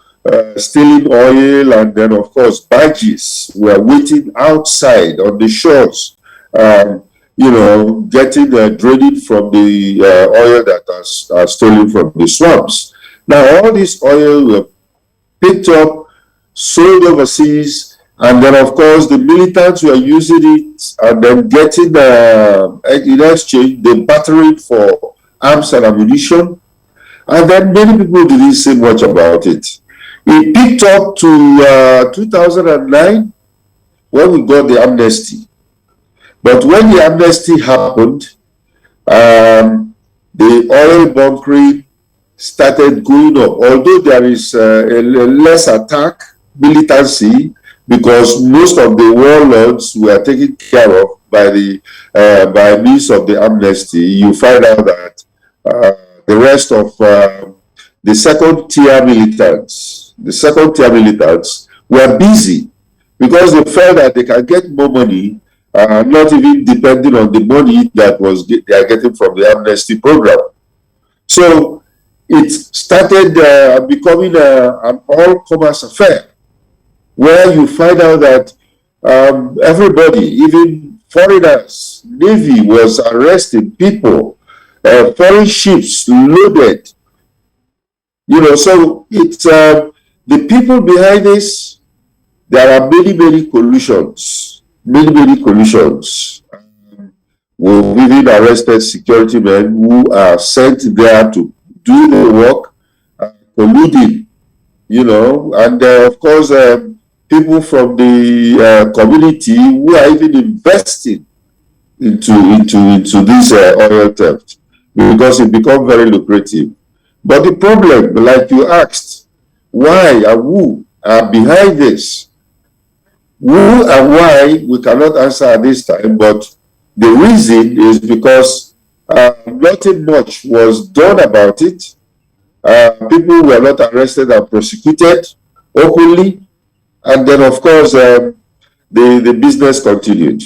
stealing oil, and then of course barges were waiting outside on the shores, getting draining from the oil that are stolen from the swamps. Now all this oil were picked up, sold overseas, and then of course the militants were using it and then getting in exchange the battering for arms and ammunition. And then many people didn't say much about it. It picked up to 2009 when we got the amnesty. But when the amnesty happened, the oil bunkering started going up. Although there is a less attack, militancy, because most of the warlords were taken care of by by means of the amnesty, you find out that the rest of the second tier militants were busy because they felt that they can get more money, not even depending on the money that they are getting from the amnesty program. So it started becoming an all-commerce affair, where you find out that everybody, even foreigners, Navy was arresting people, foreign ships loaded. So it's the people behind this. There are many collusions. We've even arrested security men who are sent there to do the work, colluding, and of course people from the community who are even investing into this oil theft, because it becomes very lucrative. But the problem, like you asked, why and who are behind this. Who and why, we cannot answer at this time, but the reason is because nothing much was done about it. People were not arrested and prosecuted openly. And then, of course, the business continued.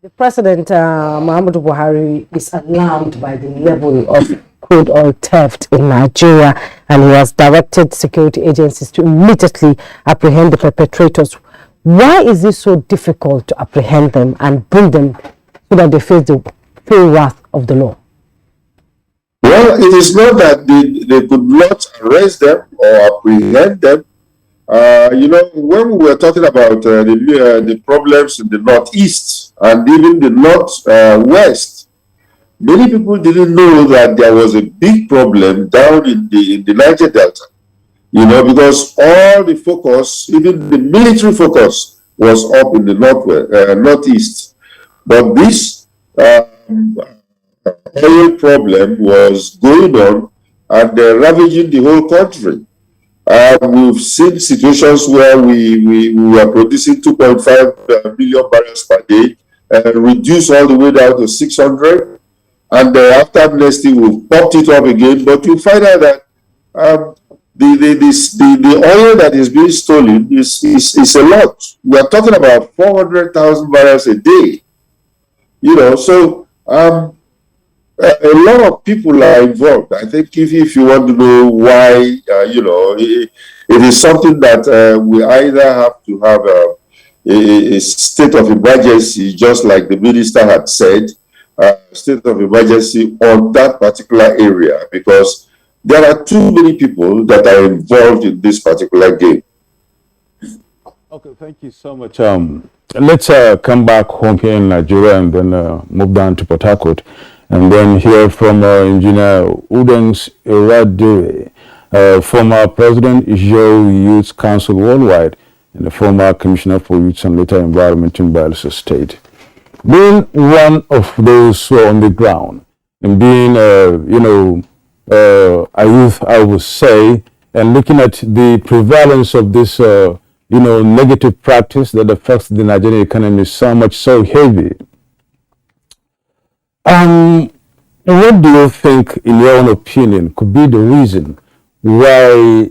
The President, Muhammadu Buhari, is alarmed by the level of crude oil theft in Nigeria, and he has directed security agencies to immediately apprehend the perpetrators. Why is it so difficult to apprehend them and bring them so that they face the full wrath of the law? Well, it is not that they could not arrest them or apprehend them. When we were talking about the problems in the northeast and even the northwest, many people didn't know that there was a big problem down in the Niger Delta. Because all the focus, even the military focus, was up in the northeast. But this oil problem was going on and ravaging the whole country. We've seen situations where we were producing 2.5 million barrels per day, reduced all the way down to 600, and after amnesty we've popped it up again. But you find out that the oil that is being stolen is a lot. We are talking about 400,000 barrels a day. So a lot of people are involved. I think if you want to know why, it is something that we either have to have a state of emergency, just like the minister had said, state of emergency on that particular area, because there are too many people that are involved in this particular game. Okay, thank you so much. Let's come back home here in Nigeria and then move down to Port Harcourt, and then hear from Engineer Udens Iradure, former President, Joe Youth Council Worldwide, and the former Commissioner for Youth and Later Environment in Bayelsa State. Being one of those who are on the ground, and being, a youth, I would say, and looking at the prevalence of this, negative practice that affects the Nigerian economy so much, so heavy. What do you think, in your own opinion, could be the reason why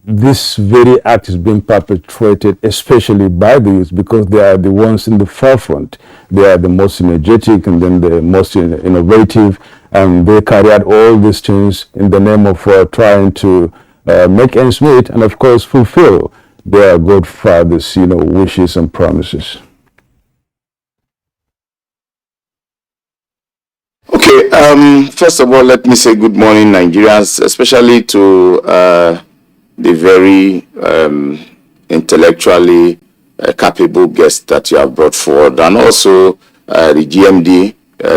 this very act is being perpetrated, especially by the youth, because they are the ones in the forefront. They are the most energetic and then the most innovative, and they carry out all these things in the name of trying to make ends meet and, of course, fulfill their godfathers, wishes and promises. Okay, first of all, let me say good morning, Nigerians, especially to the very intellectually capable guests that you have brought forward, and also the GMD.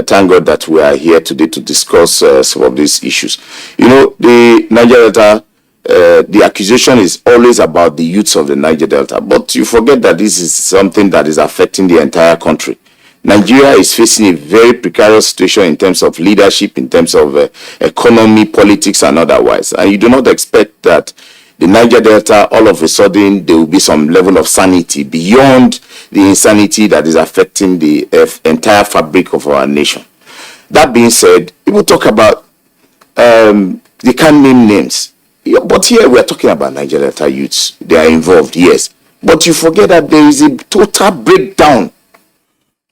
Thank God that we are here today to discuss some of these issues. The Niger Delta, the accusation is always about the youths of the Niger Delta, but you forget that this is something that is affecting the entire country. Nigeria is facing a very precarious situation in terms of leadership, in terms of economy, politics, and otherwise. And you do not expect that the Niger Delta, all of a sudden, there will be some level of sanity beyond the insanity that is affecting the entire fabric of our nation. That being said, people talk about, they can't name names. But here we are talking about Niger Delta youths. They are involved, yes. But you forget that there is a total breakdown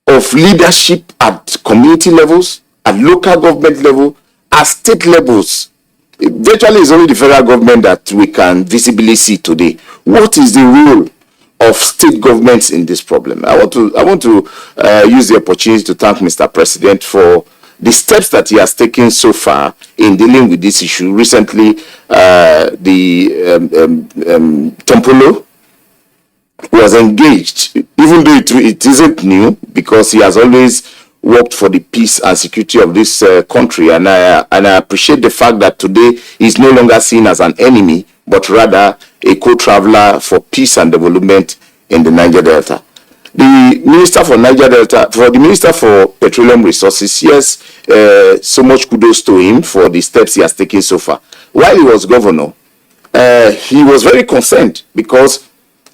of leadership at community levels, at local government level, at state levels. Virtually, it's only the federal government that we can visibly see today. What is the role of state governments in this problem? I want to use the opportunity to thank Mr. President for the steps that he has taken so far in dealing with this issue. Recently, Tempolo was engaged, even though it isn't new, because he has always worked for the peace and security of this country, and I appreciate the fact that today he's no longer seen as an enemy, but rather a co-traveler for peace and development in the Niger Delta. The Minister for Niger Delta, for the Minister for Petroleum Resources, yes, so much kudos to him for the steps he has taken so far. While he was governor, he was very concerned because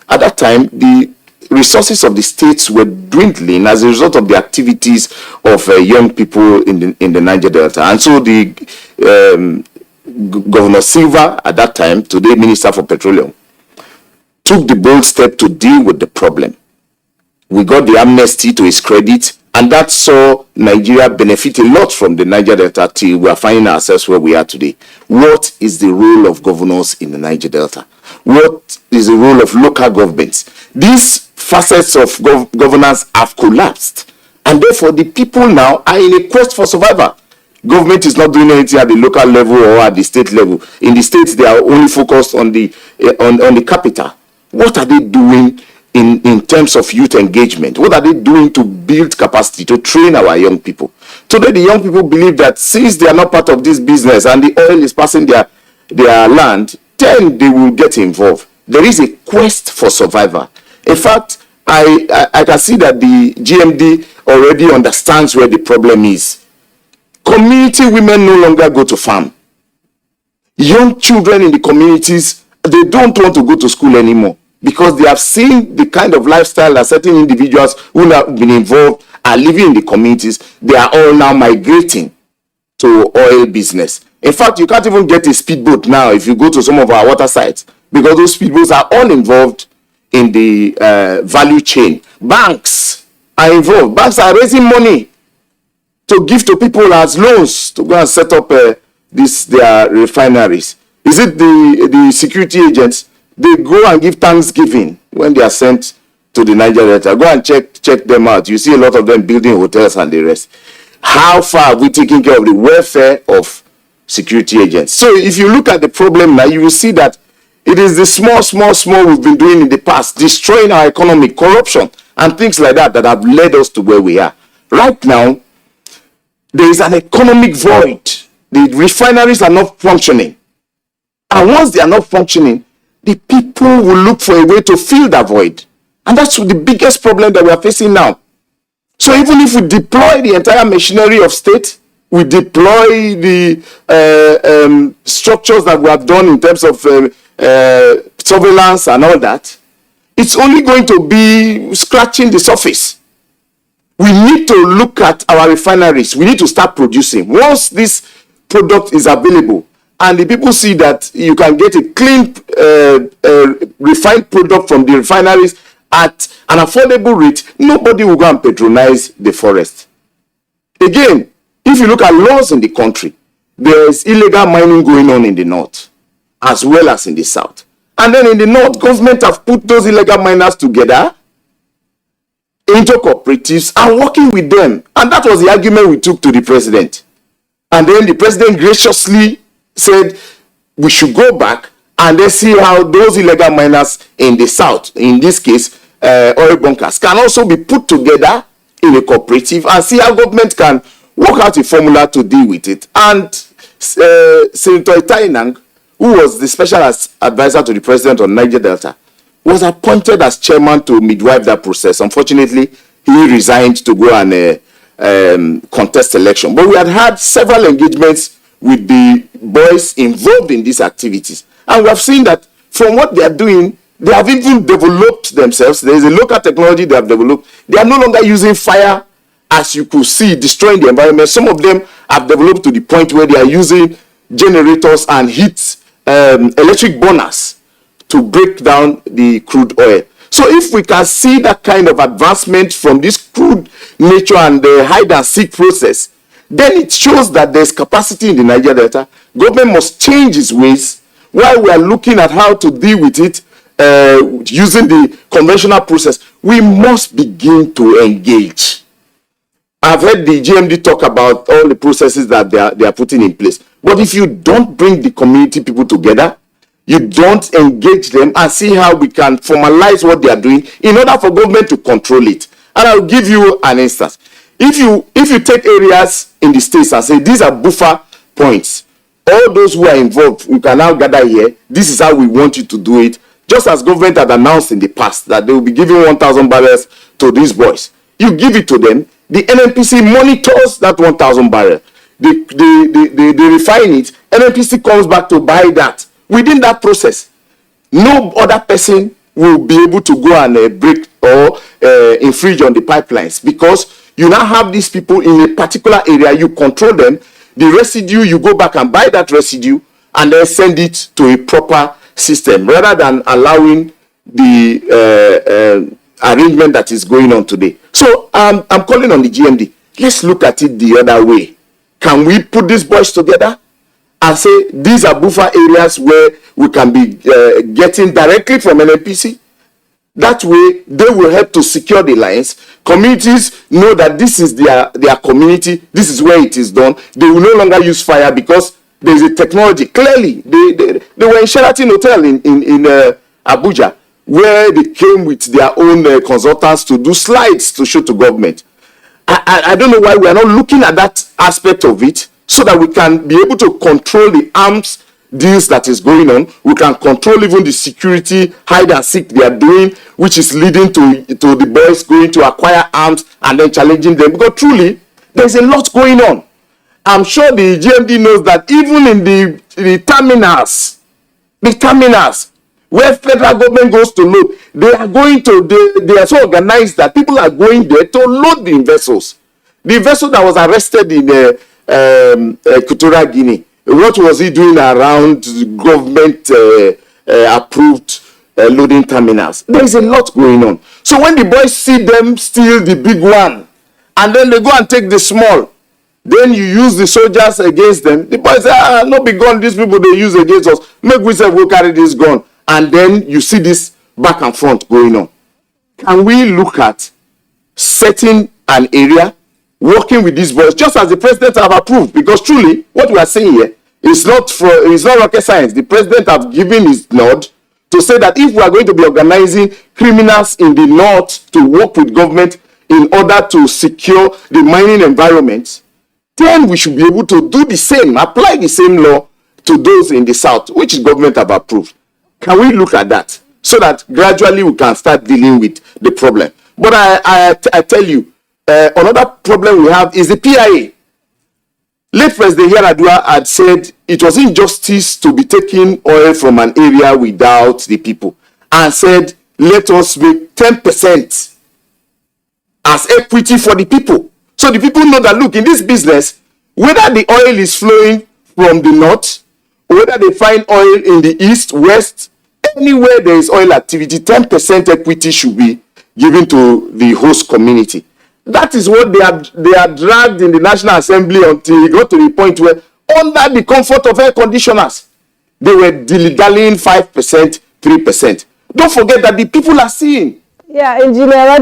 at that time the resources of the states were dwindling as a result of the activities of young people in the Niger Delta. And so the Governor Silva at that time, today Minister for Petroleum, took the bold step to deal with the problem. We got the amnesty to his credit, and that saw Nigeria benefit a lot from the Niger Delta till we are finding ourselves where we are today. What is the role of governors in the Niger Delta? What is the role of local governments? These facets of governance have collapsed, and therefore the people now are in a quest for survival. Government is not doing anything at the local level or at the state level. In the states, they are only focused on the capital. What are they doing in terms of youth engagement? What are they doing to build capacity, to train our young people? Today, the young people believe that since they are not part of this business and the oil is passing their land, then they will get involved. There is a quest for survival. In fact, I can see that the GMD already understands where the problem is. Community women no longer go to farm. Young children in the communities, they don't want to go to school anymore because they have seen the kind of lifestyle that certain individuals who have been involved are living in the communities. They are all now migrating to oil business. In fact, you can't even get a speedboat now if you go to some of our water sites because those speedboats are all involved in the value chain. Banks are involved. Banks are raising money to give to people as loans to go and set up their refineries. Is it the security agents? They go and give Thanksgiving when they are sent to the Niger Delta. Go and check them out. You see a lot of them building hotels and the rest. How far have we taken care of the welfare of security agents? So if you look at the problem now, you will see that it is the small we've been doing in the past, destroying our economy, corruption, and things like that have led us to where we are. Right now, there is an economic void. The refineries are not functioning. And once they are not functioning, the people will look for a way to fill that void. And that's the biggest problem that we are facing now. So even if we deploy the entire machinery of state, we deploy the structures that we have done in terms of surveillance and all that, it's only going to be scratching the surface. We need to look at our refineries. We need to start producing. Once this product is available and the people see that you can get a clean refined product from the refineries at an affordable rate, nobody will go and patronize the forest. Again, if you look at laws in the country, there is illegal mining going on in the north as well as in the south. And then in the north, government have put those illegal miners together into cooperatives and working with them. And that was the argument we took to the president. And then the president graciously said we should go back and then see how those illegal miners in the south, in this case, oil bunkers, can also be put together in a cooperative and see how government can work out a formula to deal with it. And Senator Itainang, who was the special advisor to the president on Niger Delta, was appointed as chairman to midwife that process. Unfortunately, he resigned to go and contest election. But we had several engagements with the boys involved in these activities. And we have seen that from what they are doing, they have even developed themselves. There is a local technology they have developed. They are no longer using fire, as you could see, destroying the environment. Some of them have developed to the point where they are using generators and heat electric burners to break down the crude oil. So if we can see that kind of advancement from this crude nature and the hide and seek process, then it shows that there's capacity in the Niger Delta. Government must change its ways while we are looking at how to deal with it using the conventional process. We must begin to engage. I've heard the GMD talk about all the processes that they are putting in place. But if you don't bring the community people together, you don't engage them and see how we can formalize what they are doing in order for government to control it. And I'll give you an instance. If you take areas in the states and say these are buffer points, all those who are involved, we can now gather here. This is how we want you to do it. Just as government had announced in the past that they will be giving 1,000 barrels to these boys. You give it to them. The NNPC monitors that 1,000 barrels. They refine it. NNPC comes back to buy that within that process, no other person will be able to go and break or infringe on the pipelines, because you now have these people in a particular area, you control them, the residue, you go back and buy that residue and then send it to a proper system, rather than allowing the arrangement that is going on today. So I'm calling on the GMD. Let's look at it the other way. Can we put these boys together and say these are buffer areas where we can be getting directly from NNPC? That way, they will help to secure the lines. Communities know that this is their community. This is where it is done. They will no longer use fire because there is a technology. Clearly, they were in Sheraton Hotel in Abuja, where they came with their own consultants to do slides to show to government. I don't know why we are not looking at that aspect of it, so that we can be able to control the arms deals that is going on. We can control even the security hide and seek they are doing, which is leading to the boys going to acquire arms and then challenging them, because truly there's a lot going on. I'm sure the GMD knows that even in the terminals where federal government goes to load, they are so organized that people are going there to load the vessels. The vessel that was arrested in Equatorial Guinea, what was he doing around government approved loading terminals? There is a lot going on. So when the boys see them steal the big one and then they go and take the small, then you use the soldiers against them. The boys say, no big gun, these people they use against us. Make we say go carry this gun. And then you see this back and front going on. Can we look at setting an area, working with these boys, just as the president have approved? Because truly, what we are saying here is not rocket science. The president have given his nod to say that if we are going to be organizing criminals in the north to work with government in order to secure the mining environment, then we should be able to do the same, apply the same law to those in the south, which the government have approved. Can we look at that so that gradually we can start dealing with the problem? But I tell you, another problem we have is the PIA. Late President Yaradua had said it was injustice to be taking oil from an area without the people, and said, let us make 10% as equity for the people. So the people know that, look, in this business, whether the oil is flowing from the north, whether they find oil in the east, west, anywhere there is oil activity, 10% equity should be given to the host community. That is what they are dragged in the National Assembly until it got to the point where, under the comfort of air conditioners, they were dilly-dallying 5%, 3%. Don't forget that the people are seeing. Yeah, Engineer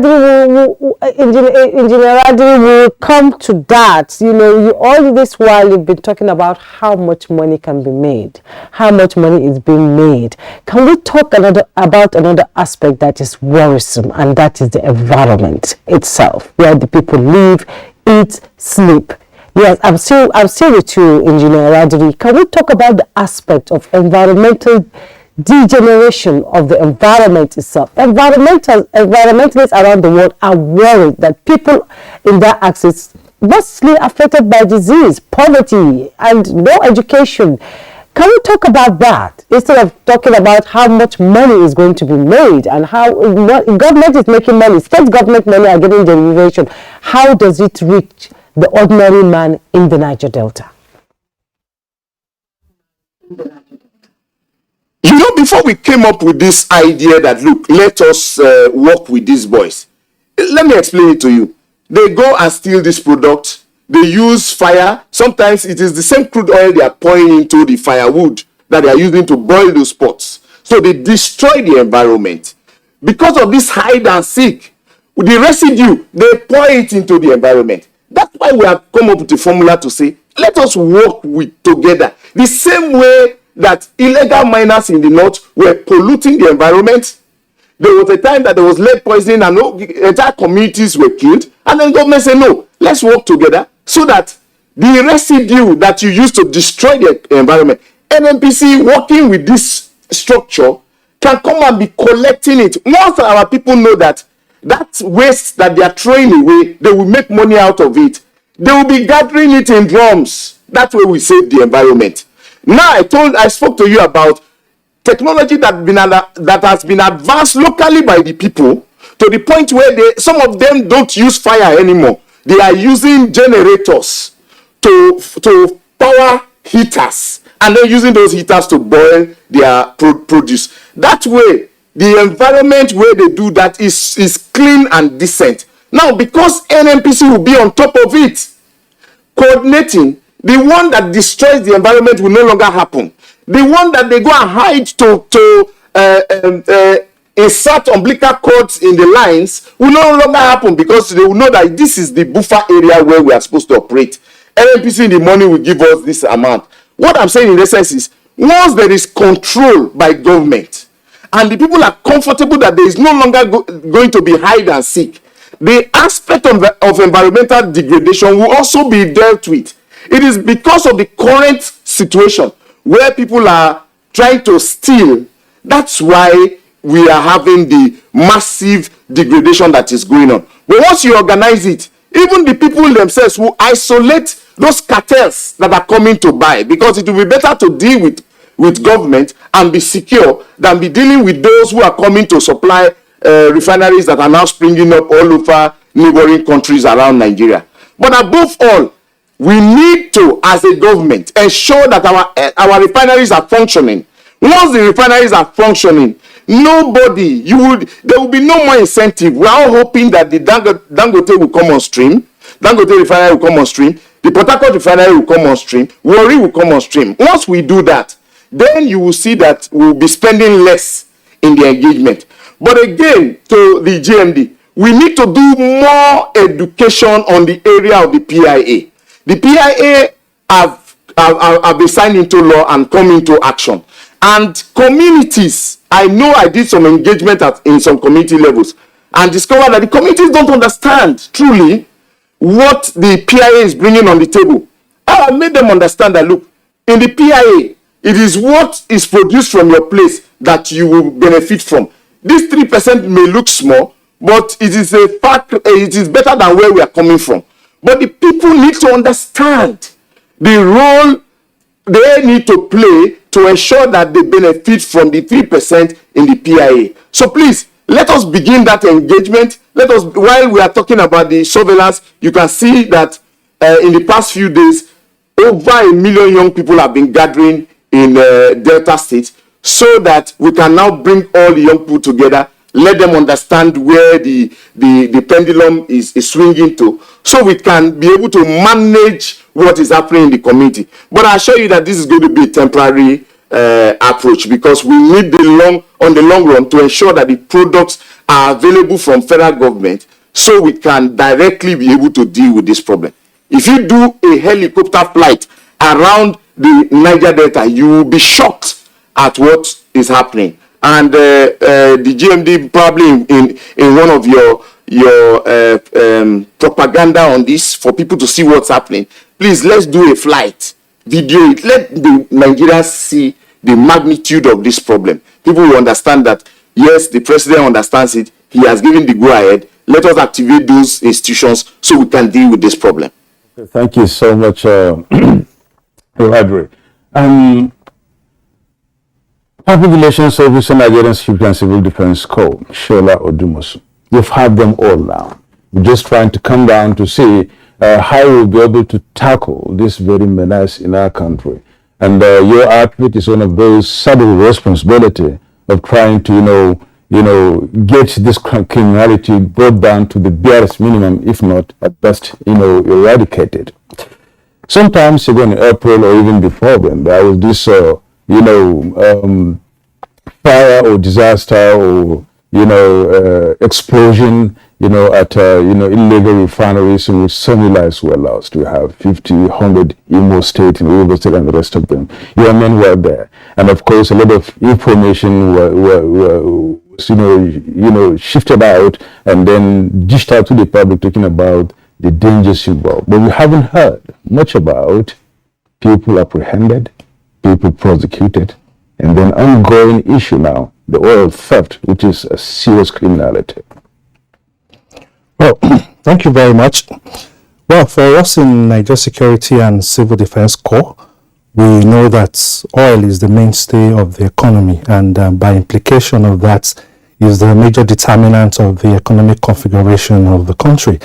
Adri will come to that. You know, all this while you've been talking about how much money can be made, how much money is being made. Can we talk about another aspect that is worrisome, and that is the environment itself, where the people live, eat, sleep? Yes, I'm still with you, Engineer Adri. Can we talk about the aspect of environmental degeneration of the environment itself? Environmentalists around the world are worried that people in their axis mostly affected by disease, poverty, and no education. Can we talk about that instead of talking about how much money is going to be made and how government is making money, state government money are getting derivation? How does it reach the ordinary man in the Niger Delta? You know, before we came up with this idea that, look, let us work with these boys, let me explain it to you. They go and steal this product. They use fire. Sometimes it is the same crude oil they are pouring into the firewood that they are using to boil those pots. So they destroy the environment. Because of this hide and seek, the residue, they pour it into the environment. That's why we have come up with a formula to say, let us work together. The same way that illegal miners in the north were polluting the environment. There was a time that there was lead poisoning and entire communities were killed. And then the government said, no, let's work together so that the residue that you use to destroy the environment, NNPC working with this structure can come and be collecting it. Once our people know that that waste that they are throwing away, they will make money out of it. They will be gathering it in drums. That way we save the environment. Now I spoke to you about technology that has been advanced locally by the people to the point where some of them don't use fire anymore. They are using generators to power heaters, and then using those heaters to boil their produce. That way, the environment where they do that is clean and decent. Now, because NNPC will be on top of it, coordinating, the one that destroys the environment will no longer happen. The one that they go and hide to insert umbilical cords in the lines will no longer happen, because they will know that this is the buffer area where we are supposed to operate. NNPC in the morning will give us this amount. What I'm saying in essence is, once there is control by government and the people are comfortable that there is no longer going to be hide and seek, the aspect of environmental degradation will also be dealt with. It is because of the current situation where people are trying to steal. That's why we are having the massive degradation that is going on. But once you organize it, even the people themselves will isolate those cartels that are coming to buy, because it will be better to deal with government and be secure than be dealing with those who are coming to supply refineries that are now springing up all over neighboring countries around Nigeria. But above all, we need to, as a government, ensure that our refineries are functioning. Once the refineries are functioning, there will be no more incentive. We are all hoping that the Dangote will come on stream. Dangote refinery will come on stream. The Port Harcourt refinery will come on stream. Warri will come on stream. Once we do that, then you will see that we'll be spending less in the engagement. But again, to the GMD, we need to do more education on the area of the PIA. The PIA have been signed into law and come into action. And communities, I know I did some engagement in some community levels and discovered that the communities don't understand truly what the PIA is bringing on the table. I have made them understand that, look, in the PIA, it is what is produced from your place that you will benefit from. This 3% may look small, but it is a fact. It is better than where we are coming from. But the people need to understand the role they need to play to ensure that they benefit from the 3% in the PIA. So please, let us begin that engagement. While we are talking about the surveillance, you can see that in the past few days, over 1 million young people have been gathering in Delta State, so that we can now bring all the young people together, let them understand where the pendulum is swinging to, so we can be able to manage what is happening in the community. But I assure you that this is going to be a temporary approach, because we need on the long run to ensure that the products are available from federal government, so we can directly be able to deal with this problem. If you do a helicopter flight around the Niger Delta, you will be shocked at what is happening. And the GMD probably in one of your propaganda on this for people to see what's happening. Please, let's do a flight, video it, let the Nigerians see the magnitude of this problem. People will understand that, yes, the president understands it. He has given the go-ahead. Let us activate those institutions so we can deal with this problem. Thank you so much, Rodri. Public Relations Officer, Nigerian Security and Civil Defense Corps, Shola Odumosu. You've had them all now. We're just trying to come down to see how we'll be able to tackle this very menace in our country. And your outfit is one of those subtle responsibility of trying to, get this criminality brought down to the barest minimum, if not at best, eradicated. Sometimes, even in April or even before then, there was this, fire or disaster or, explosion, at, illegal refineries in which so many lives were lost. We have 50, 100 Imo State and River State and the rest of them. Your men were there. And of course, a lot of information was shifted out and then dished out to the public, talking about the dangers involved. But we haven't heard much about people apprehended, people prosecuted, and then ongoing issue now, the oil theft, which is a serious criminality. Well, thank you very much. Well, for us in Niger Security and Civil Defense Corps, we know that oil is the mainstay of the economy, and by implication of that is the major determinant of the economic configuration of the country.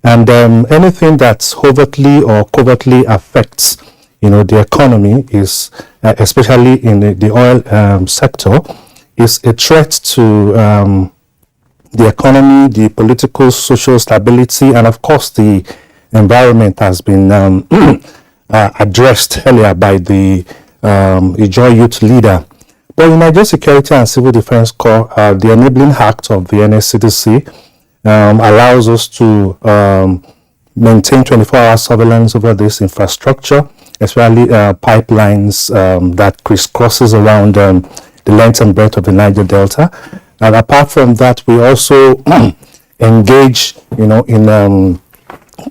And anything that overtly or covertly affects, the economy is, especially in the oil sector, is a threat to the economy, the political, social stability, and of course the environment has been addressed earlier by the Ijaw youth leader. But in Nigeria Security and Civil Defense Corps, the enabling act of the NSCDC allows us to maintain 24-hour surveillance over this infrastructure, especially pipelines that crisscrosses around the length and breadth of the Niger Delta. And apart from that, we also engage, in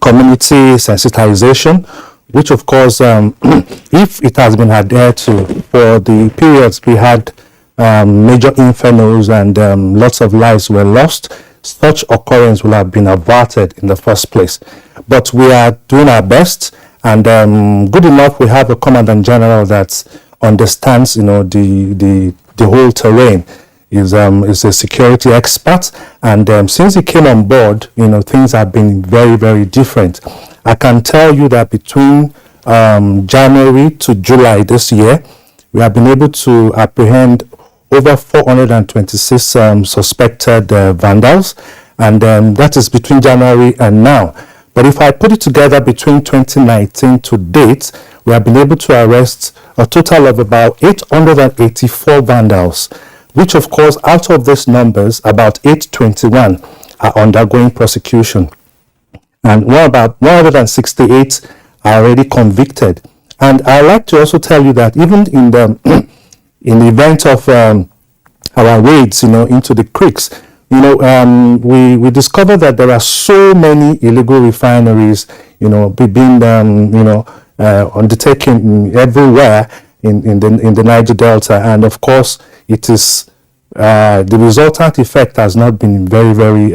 community sensitization, which of course, if it has been adhered to for the periods we had major infernos and lots of lives were lost, such occurrence will have been averted in the first place. But we are doing our best, and good enough we have a Commandant General that understands, the whole terrain, is a security expert, and since he came on board, things have been very, very different. I can tell you that between January to July this year, we have been able to apprehend over 426 suspected vandals, and that is between January and now. But if I put it together between 2019 to date, we have been able to arrest a total of about 884 vandals, which of course, out of these numbers, about 821 are undergoing prosecution. And about 168 are already convicted. And I'd like to also tell you that even in the event of our raids, into the creeks, we discovered that there are so many illegal refineries, being undertaken everywhere in the Niger Delta, and of course, it is the resultant effect has not been very, very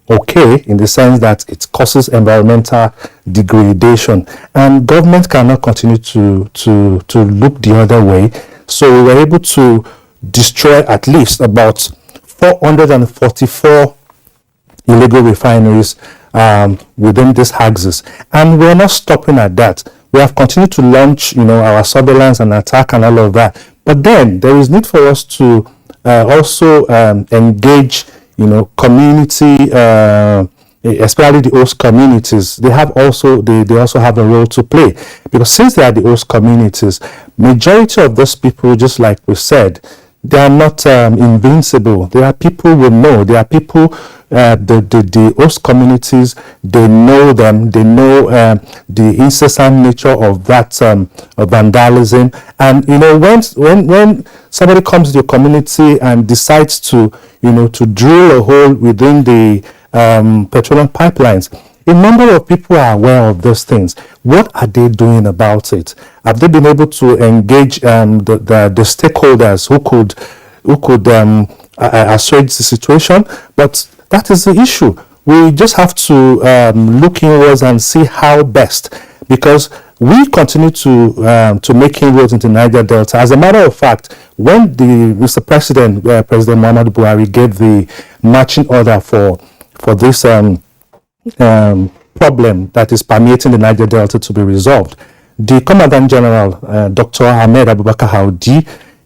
okay, in the sense that it causes environmental degradation, and government cannot continue to look the other way. So we were able to destroy at least about 444 illegal refineries within this axis, and we're not stopping at that. We have continued to launch, our surveillance and attack and all of that. But then there is need for us to also engage, community, especially the host communities. They also have a role to play, because since they are the host communities, majority of those people, just like we said, they are not invincible. There are people we know. There are people, the host communities, they know them. They know the incessant nature of that vandalism. And when somebody comes to your community and decides to to drill a hole within the petroleum pipelines, a number of people are aware of those things. What are they doing about it? Have they been able to engage the stakeholders who could assuage the situation? But that is the issue. We just have to look inwards and see how best, because we continue to make inroads into Niger Delta. As a matter of fact, when Mr. President, President Muhammadu Buhari, gave the marching order for this problem that is permeating the Niger Delta to be resolved, the Commandant General, Dr. Ahmed Abubakar Haudi,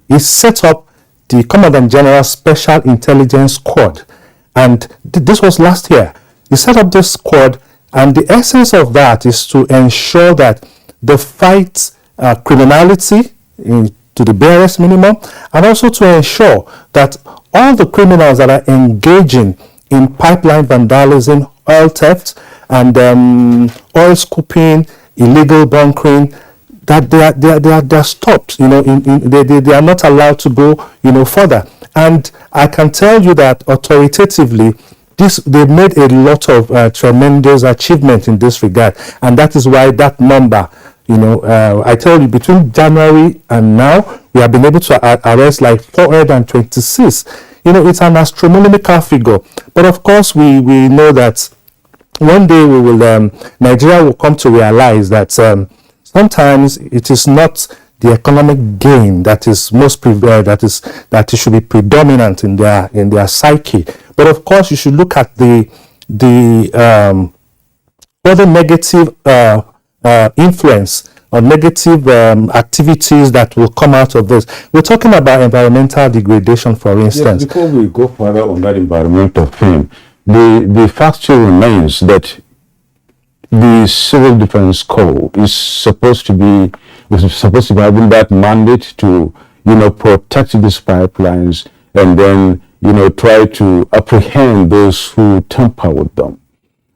is set up the Commandant General Special Intelligence Squad. And this was last year. He set up this squad, and the essence of that is to ensure that the fight criminality to the barest minimum, and also to ensure that all the criminals that are engaging in pipeline vandalism, oil theft, and oil scooping, illegal bunkering, that they are stopped. They are not allowed to go further. And I can tell you that authoritatively, they've made a lot of tremendous achievement in this regard, and that is why that number, I tell you, between January and now, we have been able to arrest like 426. It's an astronomical figure. But of course, we know that one day Nigeria will come to realize that sometimes it is not the economic gain that is that should be predominant in their psyche. But of course, you should look at the other negative influence or negative activities that will come out of this. We're talking about environmental degradation, for instance. Yes, before we go further on that environmental theme, the fact still remains that the Civil Defense Corps is supposed to be having that mandate to, protect these pipelines and then, try to apprehend those who tamper with them.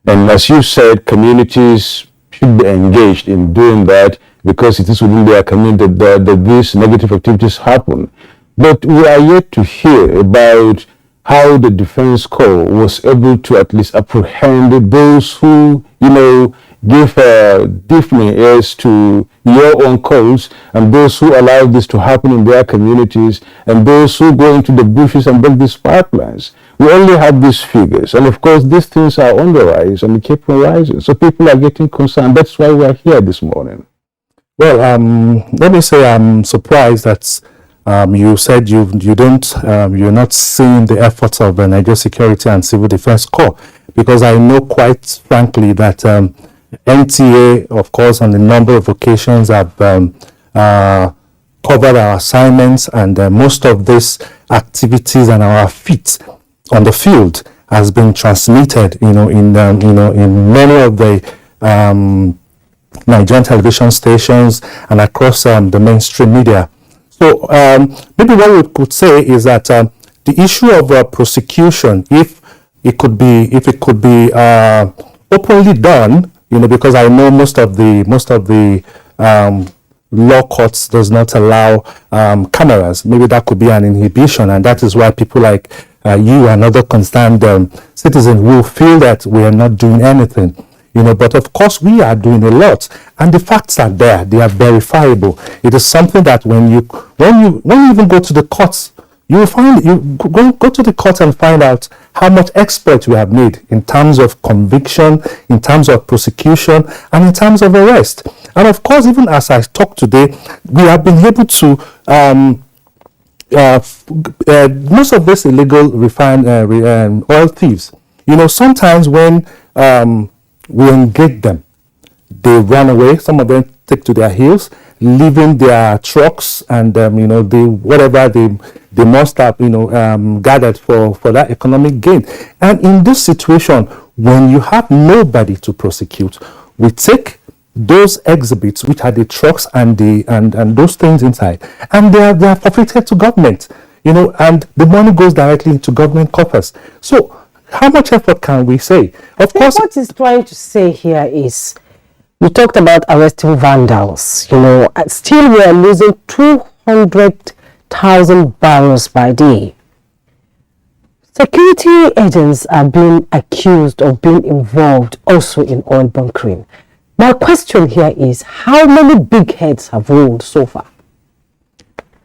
And as you said, communities should be engaged in doing that because it is within their community that these negative activities happen. But we are yet to hear about how the Defense Corps was able to at least apprehend those who, give deafening ears to your own calls, and those who allow this to happen in their communities, and those who go into the bushes and build these pipelines. We only have these figures, and of course these things are on the rise and keep on rising. So people are getting concerned. That's why we are here this morning. Well, let me say I'm surprised that you said you're not seeing the efforts of the Niger Security and Civil Defense Corps, because I know quite frankly that NTA, of course, on a number of occasions have covered our assignments, and most of these activities and our feats on the field has been transmitted, in many of the Nigerian television stations and across the mainstream media. So maybe what we could say is that the issue of prosecution, if it could be openly done, because I know most of the law courts does not allow cameras. Maybe that could be an inhibition, and that is why people like you and other concerned citizens will feel that we are not doing anything. But of course we are doing a lot, and the facts are there; they are verifiable. It is something that when you even go to the courts, you will find go to the court and find out how much exploit we have made in terms of conviction, in terms of prosecution, and in terms of arrest. And of course, even as I talk today, we have been able to most of these illegal refined oil thieves. Sometimes when we engage them, they run away. Some of them take to their heels, leaving their trucks and they must have gathered for that economic gain. And in this situation, when you have nobody to prosecute, we take those exhibits, which are the trucks and those things inside, and they are forfeited to government, and the money goes directly into government coffers. So how much effort can we say? Of course, what he's trying to say here is, we talked about arresting vandals, still we are losing 200,000 barrels by day. Security agents are being accused of being involved also in oil bunkering. My question here is, how many big heads have rolled so far?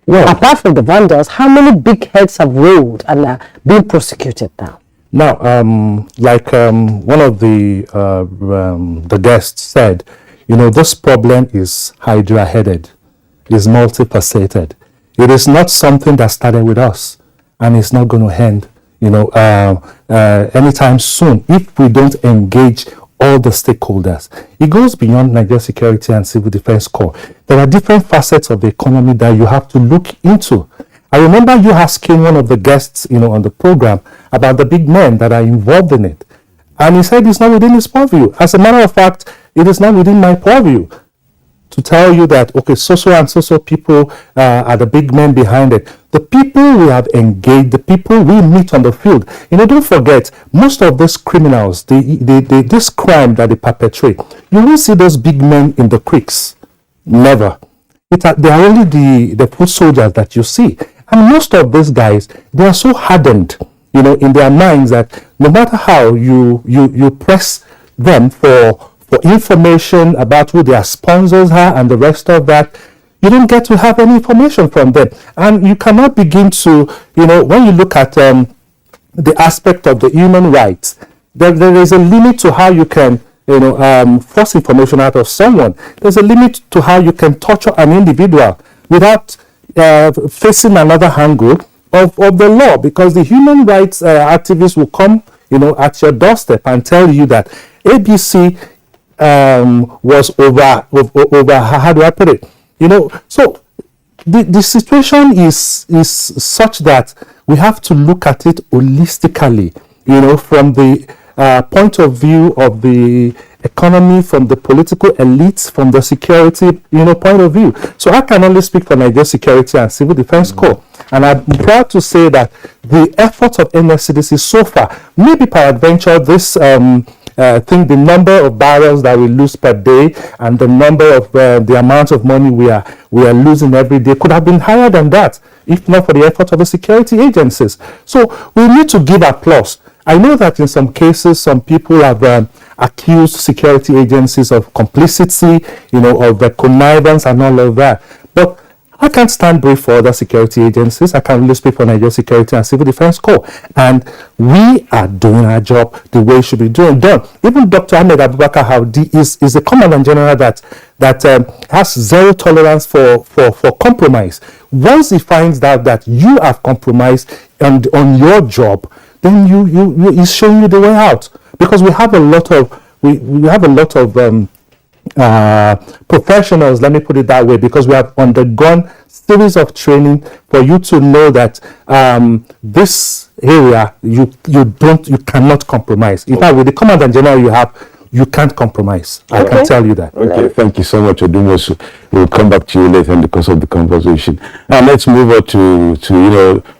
Well, apart from the vandals, how many big heads have rolled and are being prosecuted now? Now, like one of the guests said, this problem is hydra-headed, is multifaceted. It is not something that started with us, and it's not going to end, anytime soon if we don't engage all the stakeholders. It goes beyond Niger Security and Civil Defense Corps. There are different facets of the economy that you have to look into. I remember you asking one of the guests, on the program about the big men that are involved in it. And he said it's not within his purview. As a matter of fact, it is not within my purview to tell you that, okay, so and so people are the big men behind it. The people we have engaged, the people we meet on the field. Don't forget, most of these criminals, this crime that they perpetrate, you will see those big men in the creeks. Never. They are only the foot soldiers that you see. And most of these guys, they are so hardened, in their minds that no matter how you press them for information about who their sponsors are and the rest of that, you don't get to have any information from them. And you cannot begin to, when you look at the aspect of the human rights, there is a limit to how you can false information out of someone. There's a limit to how you can torture an individual without facing another angle of the law, because the human rights activists will come, at your doorstep and tell you that ABC was over, how do I put it? So the situation is such that we have to look at it holistically, from the point of view of the economy, from the political elites, from the security, point of view. So I can only speak for Nigeria Security and Civil Defense Corps. And I'm proud to say that the efforts of NSCDC so far, maybe peradventure this think the number of barrels that we lose per day and the number of the amount of money we are losing every day could have been higher than that, if not for the effort of the security agencies. So we need to give applause. I know that in some cases, some people have accused security agencies of complicity, of connivance and all of that. But I can't stand brief for other security agencies. I can only speak for Nigeria Security and Civil Defense Corps. And we are doing our job the way it should be done. Even Dr. Ahmed Abubakar Howdy is the Commandant General that has zero tolerance for compromise. Once he finds out that you have compromised on your job, then he's showing you the way out. Because we have a lot of professionals, let me put it that way, because we have undergone series of training for you to know that this area you cannot compromise. In fact, with the Commandant General you can't compromise. I can tell you that. Okay, thank you so much, Odumosu. We'll come back to you later in the course of the conversation. Now let's move on to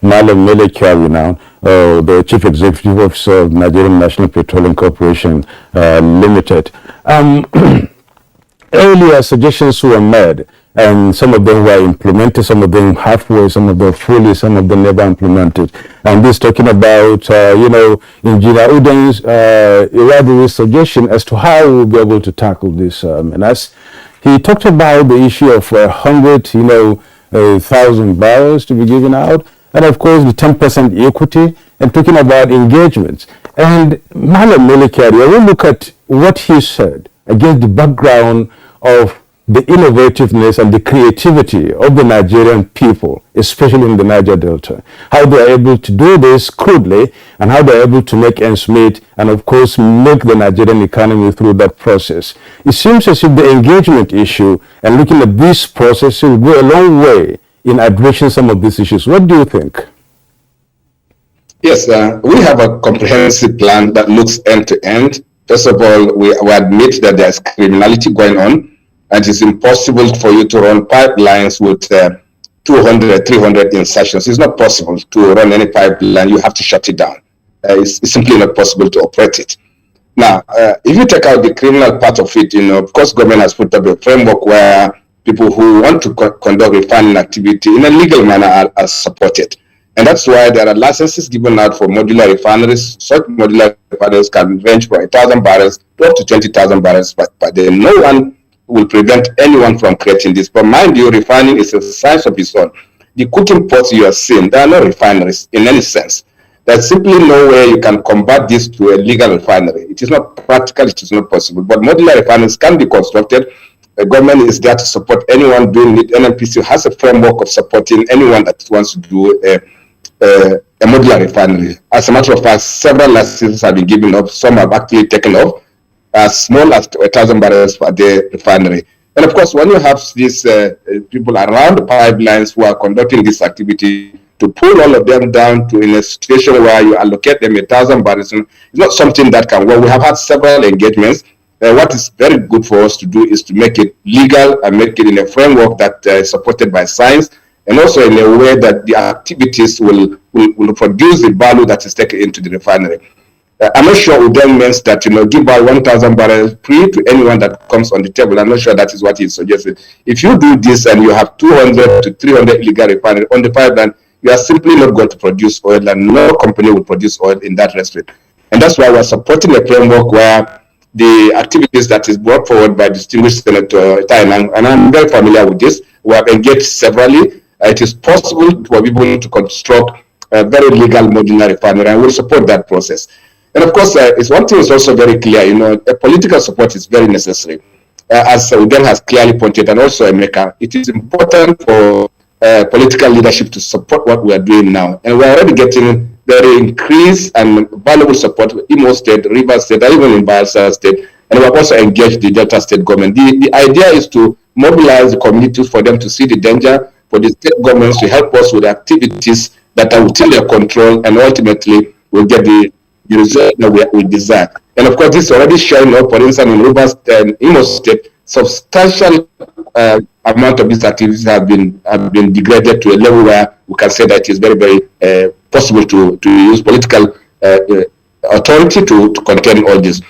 Malam Mele Kyari now, the Chief Executive Officer of Nigerian National Petroleum Corporation Limited. Earlier suggestions were made, and some of them were implemented, some of them halfway, some of them fully, some of them never implemented. And this talking about, Engineer Uden's elaborate suggestion as to how we'll be able to tackle this. And as he talked about the issue of 1,000 barrels to be given out, and of course the 10% equity, and talking about engagements. And Malam Mele Kyari, I will look at what he said against the background of the innovativeness and the creativity of the Nigerian people, especially in the Niger Delta. How they are able to do this crudely, and how they are able to make ends meet, and of course make the Nigerian economy through that process. It seems as if the engagement issue and looking at this process will go a long way in addressing some of these issues. What do you think? Yes, we have a comprehensive plan that looks end to end. First of all, we admit that there's criminality going on, and it's impossible for you to run pipelines with 200, 300 insertions. It's not possible to run any pipeline. You have to shut it down. It's simply not possible to operate it. Now, if you take out the criminal part of it, of course, government has put up a framework where people who want to conduct refining activity in a legal manner are supported. And that's why there are licenses given out for modular refineries. Such modular refineries can range from 1,000 barrels to up to 20,000 barrels per day. No one will prevent anyone from creating this. But mind you, refining is a science of its own. The cooking pots you are seeing, there are no refineries in any sense. There's simply no way you can convert this to a legal refinery. It is not practical, it is not possible. But modular refineries can be constructed. The government is there to support anyone doing it. NNPC has a framework of supporting anyone that wants to do a modular refinery. As a matter of fact, several licenses have been given up. Some have actually taken off, as small as 1,000 barrels per day refinery. And of course, when you have these people around the pipelines who are conducting this activity, to pull all of them down to in a situation where you allocate them 1,000 barrels, it's not something that can work. We have had several engagements. What is very good for us to do is to make it legal and make it in a framework that is supported by science, and also in a way that the activities will produce the value that is taken into the refinery. I'm not sure Udeng means that, give out 1,000 barrels free to anyone that comes on the table. I'm not sure that is what he suggested. If you do this and you have 200 to 300 illegal refineries on the pipeline, you are simply not going to produce oil, and no company will produce oil in that respect. And that's why we're supporting a framework where the activities that is brought forward by distinguished Senator Tainan, and I'm very familiar with this, we have engaged severally. It is possible for people to construct a very legal modular refinery, and we'll support that process. And of course, it's one thing is also very clear, political support is very necessary. As Uden has clearly pointed, and also Emeka, it is important for political leadership to support what we are doing now. And we're already getting very increased and valuable support in Imo State, Rivers State, and even in Bayelsa State. And we have also engaged the Delta State government. The idea is to mobilize the communities for them to see the danger, for the state governments to help us with activities that are within their control, and ultimately we'll get the result that we desire. And of course, this is already showing up. For instance, in Rivers and Imo State, substantial amount of these activities have been degraded to a level where we can say that it is very, very possible to use political authority to contain all this.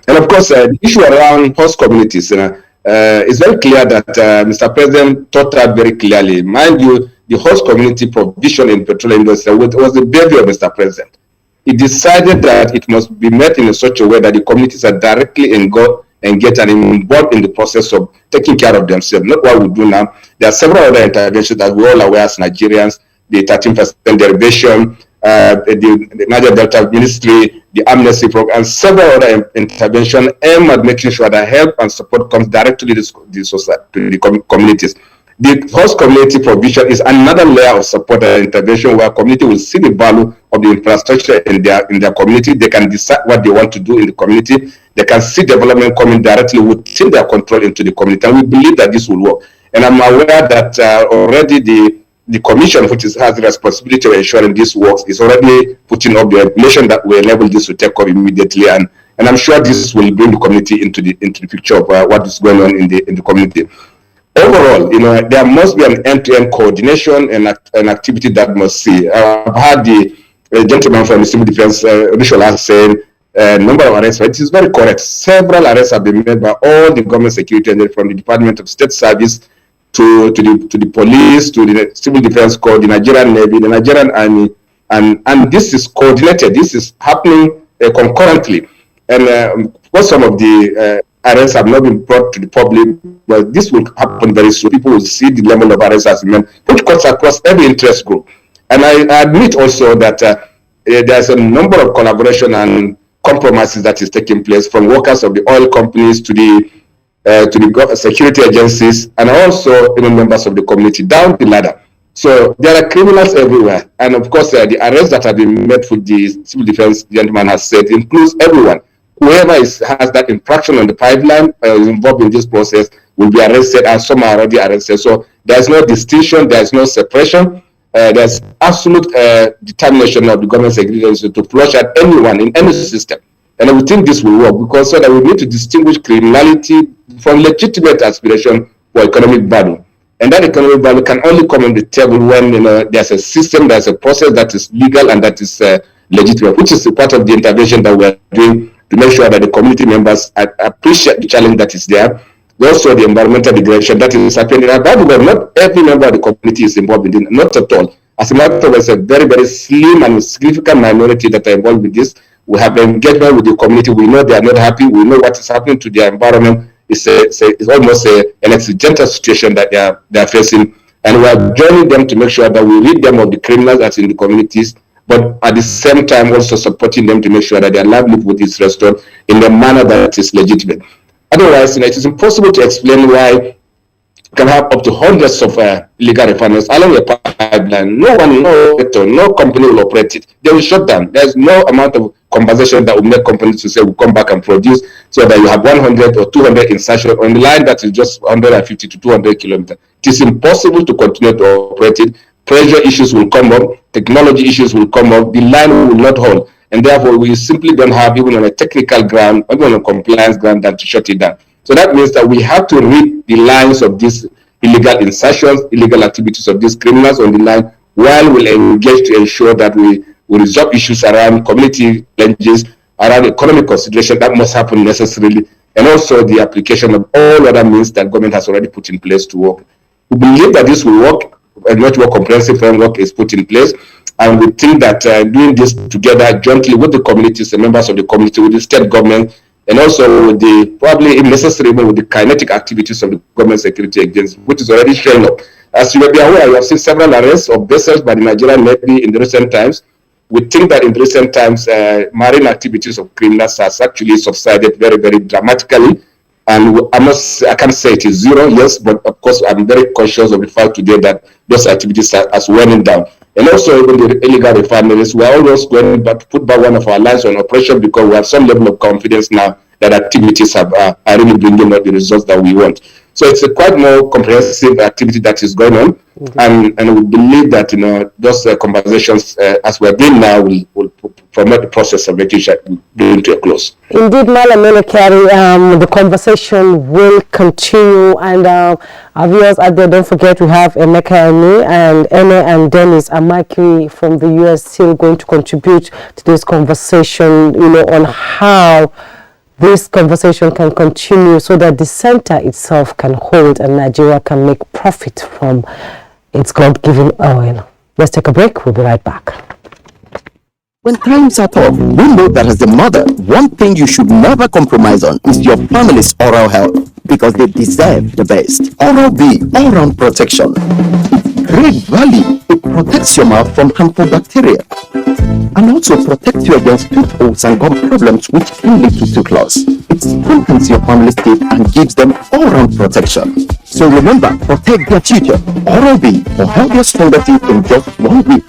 And of course, the issue around host communities is very clear that Mr. President taught that very clearly. Mind you, the host community provision in petroleum industry was the baby of Mr. President. He decided that it must be met in such a way that the communities are directly engaged and involved in the process of taking care of themselves, not what we do now. There are several other interventions that we're all aware as Nigerians, the 13% derivation, the Niger Delta Ministry, the amnesty program, and several other interventions aimed at making sure that help and support comes directly to the communities. The host community provision is another layer of support and intervention where community will see the value of the infrastructure in their community. They can decide what they want to do in the community. They can see development coming directly within their control into the community. And we believe that this will work. And I'm aware that already the commission, which has the responsibility of ensuring this works, is already putting up the regulation that will enable this to take up immediately. And I'm sure this will bring the community into the picture of what is going on in the community. Overall, there must be an end-to-end coordination and an activity that must see. I've had the gentleman from the Civil Defense, Rishola, saying number of arrests, but it is very correct. Several arrests have been made by all the government security, and from the Department of State Service to the police, to the Civil Defense Corps, the Nigerian Navy, the Nigerian Army, and this is coordinated. This is happening concurrently. And because some of the arrests have not been brought to the public, but this will happen very soon. People will see the level of arrests as men, which cuts across every interest group. And I admit also that there's a number of collaboration and compromises that is taking place, from workers of the oil companies to the security agencies, and also members of the community down the ladder. So there are criminals everywhere, and of course the arrests that have been made for the civil defense gentleman has said includes everyone. Whoever has that infraction on the pipeline is involved in this process will be arrested, and some are already arrested. So there's no distinction, there's no separation. There's absolute determination of the government secretaries to flush out anyone in any system. And we think this will work, because so that we need to distinguish criminality from legitimate aspiration for economic value. And that economic value can only come on the table when there's a system, there's a process that is legal and that is legitimate, which is part of the intervention that we're doing to make sure that the community members appreciate the challenge that is there. Also, the environmental degradation that is happening. But not every member of the community is involved in it, not at all. As a matter of fact, it's a very, very slim and significant minority that are involved with this. We have engagement with the community. We know they are not happy. We know what is happening to their environment. It's almost an accidental situation that they are facing. And we are joining them to make sure that we rid them of the criminals that's in the communities, but at the same time also supporting them to make sure that their livelihood is restored in a manner that is legitimate. Otherwise, it is impossible to explain why you can have up to hundreds of illegal refineries along a pipeline. No one, no company will operate it. They will shut down. There's no amount of compensation that will make companies to say we'll come back and produce, so that you have 100 or 200 insertion on the line that is just 150 to 200 kilometers. It is impossible to continue to operate it. Pressure issues will come up. Technology issues will come up. The line will not hold. And therefore, we simply don't have, even on a technical ground, even on a compliance ground, to shut it down. So that means that we have to read the lines of these illegal insertions, illegal activities of these criminals on the line, while we engage to ensure that we resolve issues around community challenges, around economic consideration that must happen necessarily, and also the application of all other means that government has already put in place to work. We believe that this will work. A much more comprehensive framework is put in place. And we think that doing this together jointly with the communities, the members of the community, with the state government, and also with the, probably if necessary, with the kinetic activities of the government security agencies, which is already showing up. As you may be aware, you have seen several arrests of vessels by the Nigerian Navy in the recent times. we think that in recent times, marine activities of criminals has actually subsided very, very dramatically. And I can't say it is zero, yes, but of course I'm very conscious of the fact today that those activities are wearing down. And also even the illegal refineries, we're always going back to put back one of our lines on operation because we have some level of confidence now that activities are really bringing out the results that we want. So it's a quite more comprehensive activity that is going on, and we believe that those conversations as we're doing now will promote the process of making sure we bring to a close. Indeed, Malam Melekari, the conversation will continue, and our viewers out there, don't forget we have Emeka Eni and Ene and Dennis Amaki from the US still going to contribute to this conversation, on how this conversation can continue so that the center itself can hold and Nigeria can make profit from its God-given oil. Let's take a break. We'll be right back. When times are tough, we know that as a mother, one thing you should never compromise on is your family's oral health, because they deserve the best. Oral-B, all-round protection. Great value. It protects your mouth from harmful bacteria and also protects you against tooth holes and gum problems which can lead to tooth loss. It strengthens your family's teeth and gives them all-round protection. So remember, protect their future. Oral-B for healthier, stronger teeth in just 1 week.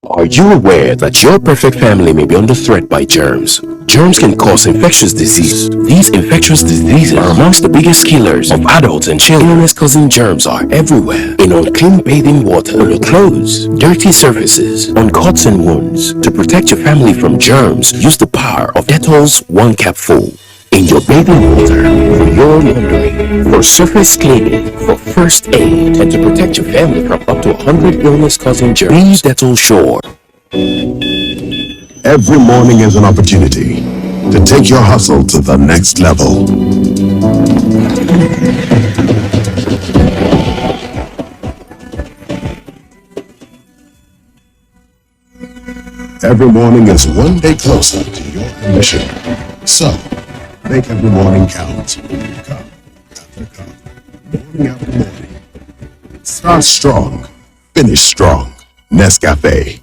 Are you aware that your perfect family may be under threat by germs? Germs can cause infectious disease. These infectious diseases are amongst the biggest killers of adults and children. Illness-causing germs are everywhere. In unclean bathing water, on your clothes, dirty surfaces, on cuts and wounds. To protect your family from germs, use the power of Dettol's 1 capful. In your bathing water, for your laundry, for surface cleaning, for first aid, and to protect your family from up to 100 illness-causing germs. Be Dettol sure. Every morning is an opportunity to take your hustle to the next level. Every morning is one day closer to your ambition. So, make every morning count. Cup after cup, morning after morning. Start strong, finish strong. Nescafe.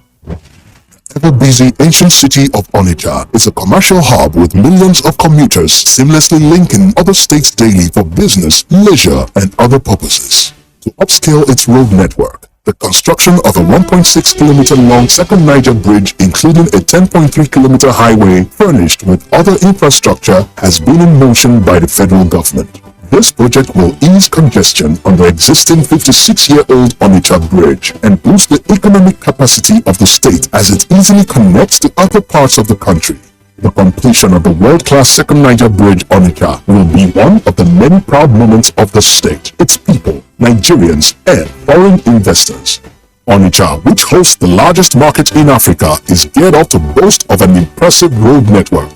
The ever-busy ancient city of Onitsha is a commercial hub with millions of commuters seamlessly linking other states daily for business, leisure, and other purposes. To upscale its road network, the construction of a 1.6-kilometer long second Niger bridge, including a 10.3-kilometer highway furnished with other infrastructure, has been in motion by the federal government. This project will ease congestion on the existing 56-year-old Onitsha Bridge and boost the economic capacity of the state as it easily connects to other parts of the country. The completion of the world-class second Niger Bridge Onitsha will be one of the many proud moments of the state, its people, Nigerians, and foreign investors. Onitsha, which hosts the largest market in Africa, is geared up to boast of an impressive road network.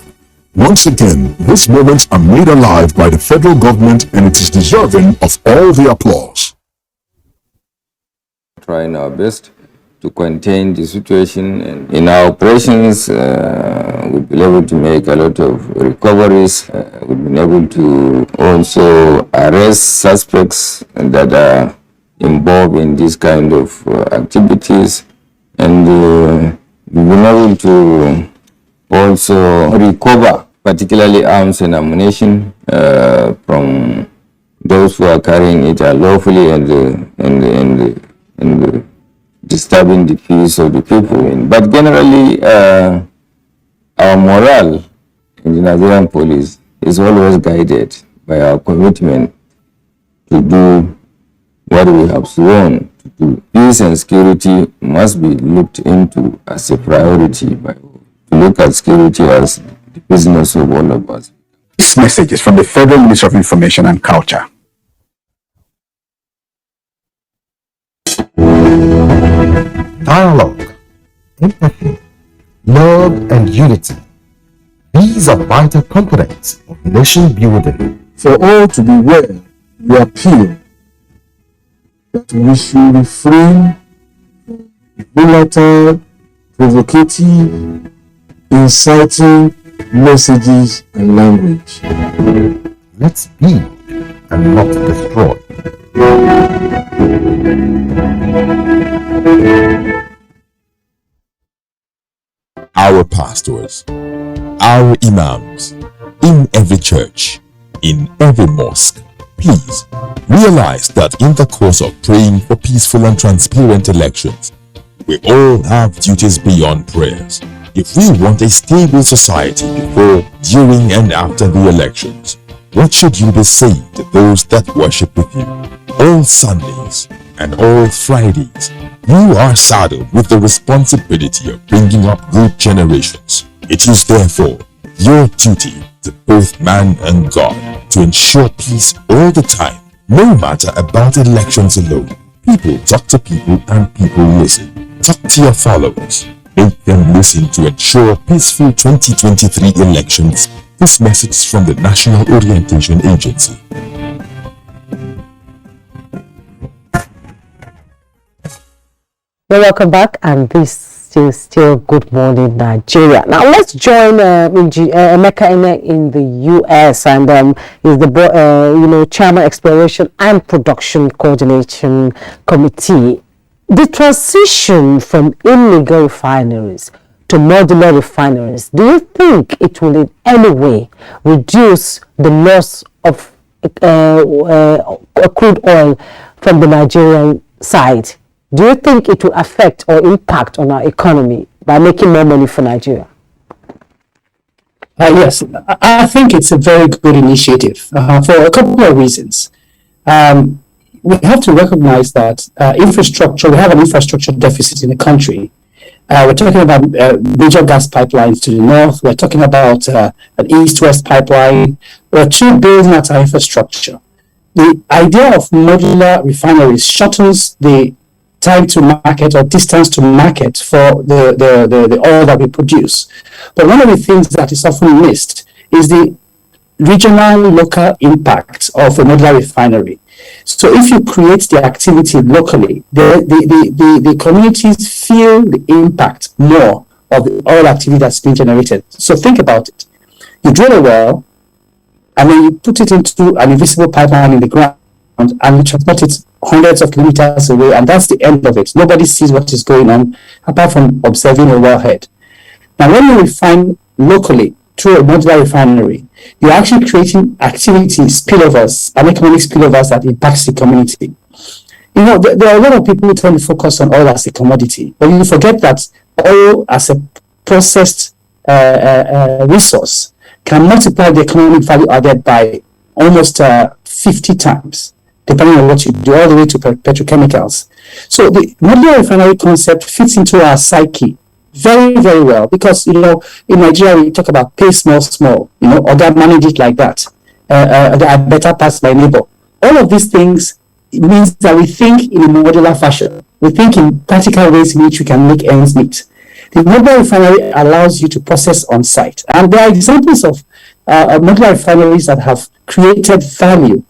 Once again, these moments are made alive by the federal government, and it is deserving of all the applause. Trying our best to contain the situation, and in our operations, we've been able to make a lot of recoveries. We've been able to also arrest suspects that are involved in this kind of activities, and we've been able to also recover particularly arms and ammunition from those who are carrying it unlawfully and disturbing the peace of the people. But generally, our morale in the Nigerian police is always guided by our commitment to do what we have sworn to do. Peace and security must be looked into as a priority, to look at security as the business of all of us. This message is from the Federal Ministry of Information and Culture. Dialogue, empathy, love, and unity. These are vital components of nation building. For all to be well, we appeal that we should refrain from volatile, provocative, inciting messages and language. Let's build and not destroy. pastors, our imams, in every church, in every mosque. Please realize that in the course of praying for peaceful and transparent elections, we all have duties beyond prayers. If we want a stable society before, during, and after the elections, what should you be saying to those that worship with you? All Sundays and all Fridays, you are saddled with the responsibility of bringing up good generations. It is therefore your duty to both man and God to ensure peace all the time, no matter about elections alone. People talk to people and people listen. Talk to your followers. Make them listen to ensure peaceful 2023 elections. This message from the National Orientation Agency. Welcome back, and this is still Good Morning Nigeria. Now let's join Emeka Ene in the US, and is the Chairman Exploration and Production Coordination Committee. The transition from illegal refineries to modular refineries, do you think it will in any way reduce the loss of crude oil from the Nigerian side? Do you think it will affect or impact on our economy by making more money for Nigeria? Yes, I think it's a very good initiative for a couple of reasons. We have to recognize that we have an infrastructure deficit in the country. We're talking about major gas pipelines to the north. We're talking about an east-west pipeline. We're too building at our infrastructure. The idea of modular refineries shortens the time to market or distance to market for the oil that we produce. But one of the things that is often missed is the regional local impact of a modular refinery. So if you create the activity locally, the communities feel the impact more of the oil activity that's being generated. So think about it. You drill a well, and then you put it into an invisible pipeline in the ground, and you transport it hundreds of kilometers away, and that's the end of it. Nobody sees what is going on apart from observing a wellhead. Now, when you refine locally through a modular refinery, you're actually creating activity spillovers and economic spillovers that impacts the community. There are a lot of people who tend to focus on oil as a commodity, but you forget that oil as a processed resource can multiply the economic value added by almost 50 times, depending on what you do, all the way to petrochemicals. So the modular refinery concept fits into our psyche very, very well, because, in Nigeria, we talk about pay small, or that manage it like that. I better pass my neighbor. All of these things means that we think in a modular fashion. We think in practical ways in which we can make ends meet. The modular refinery allows you to process on site. And there are examples of modular refineries that have created value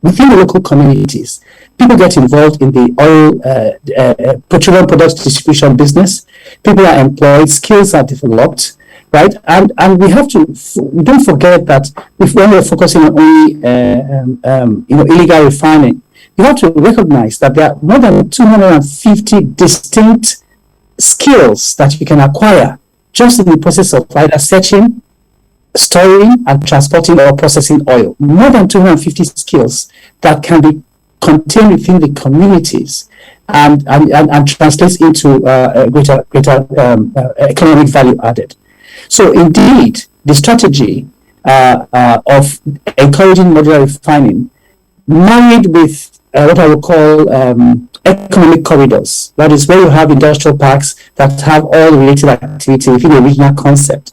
within the local communities. People get involved in the oil, petroleum products distribution business. People are employed, skills are developed, right? And we don't forget that when we're focusing on only, illegal refining, you have to recognize that there are more than 250 distinct skills that you can acquire just in the process of either searching, storing, and transporting or processing oil. More than 250 skills that can be contained within the communities and translates into greater economic value added. So indeed, the strategy of encouraging modular refining, married with what I would call economic corridors, that is where you have industrial parks that have all the related activity within the regional concept,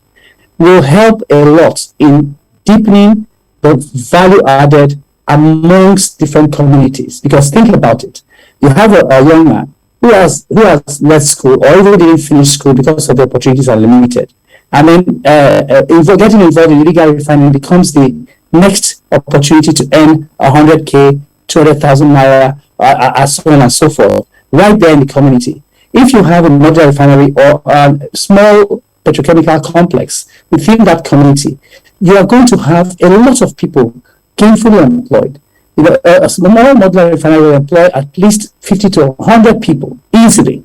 will help a lot in deepening the value added amongst different communities. Because think about it, you have a young man who has left school or even didn't finish school because of the opportunities are limited, and then getting involved in illegal refining becomes the next opportunity to earn 100K, 200,000 naira, so on and so forth, right there in the community. If you have a modular refinery or a small petrochemical complex within that community, you are going to have a lot of people gainfully employed. A small modular refinery will employ at least 50 to 100 people easily.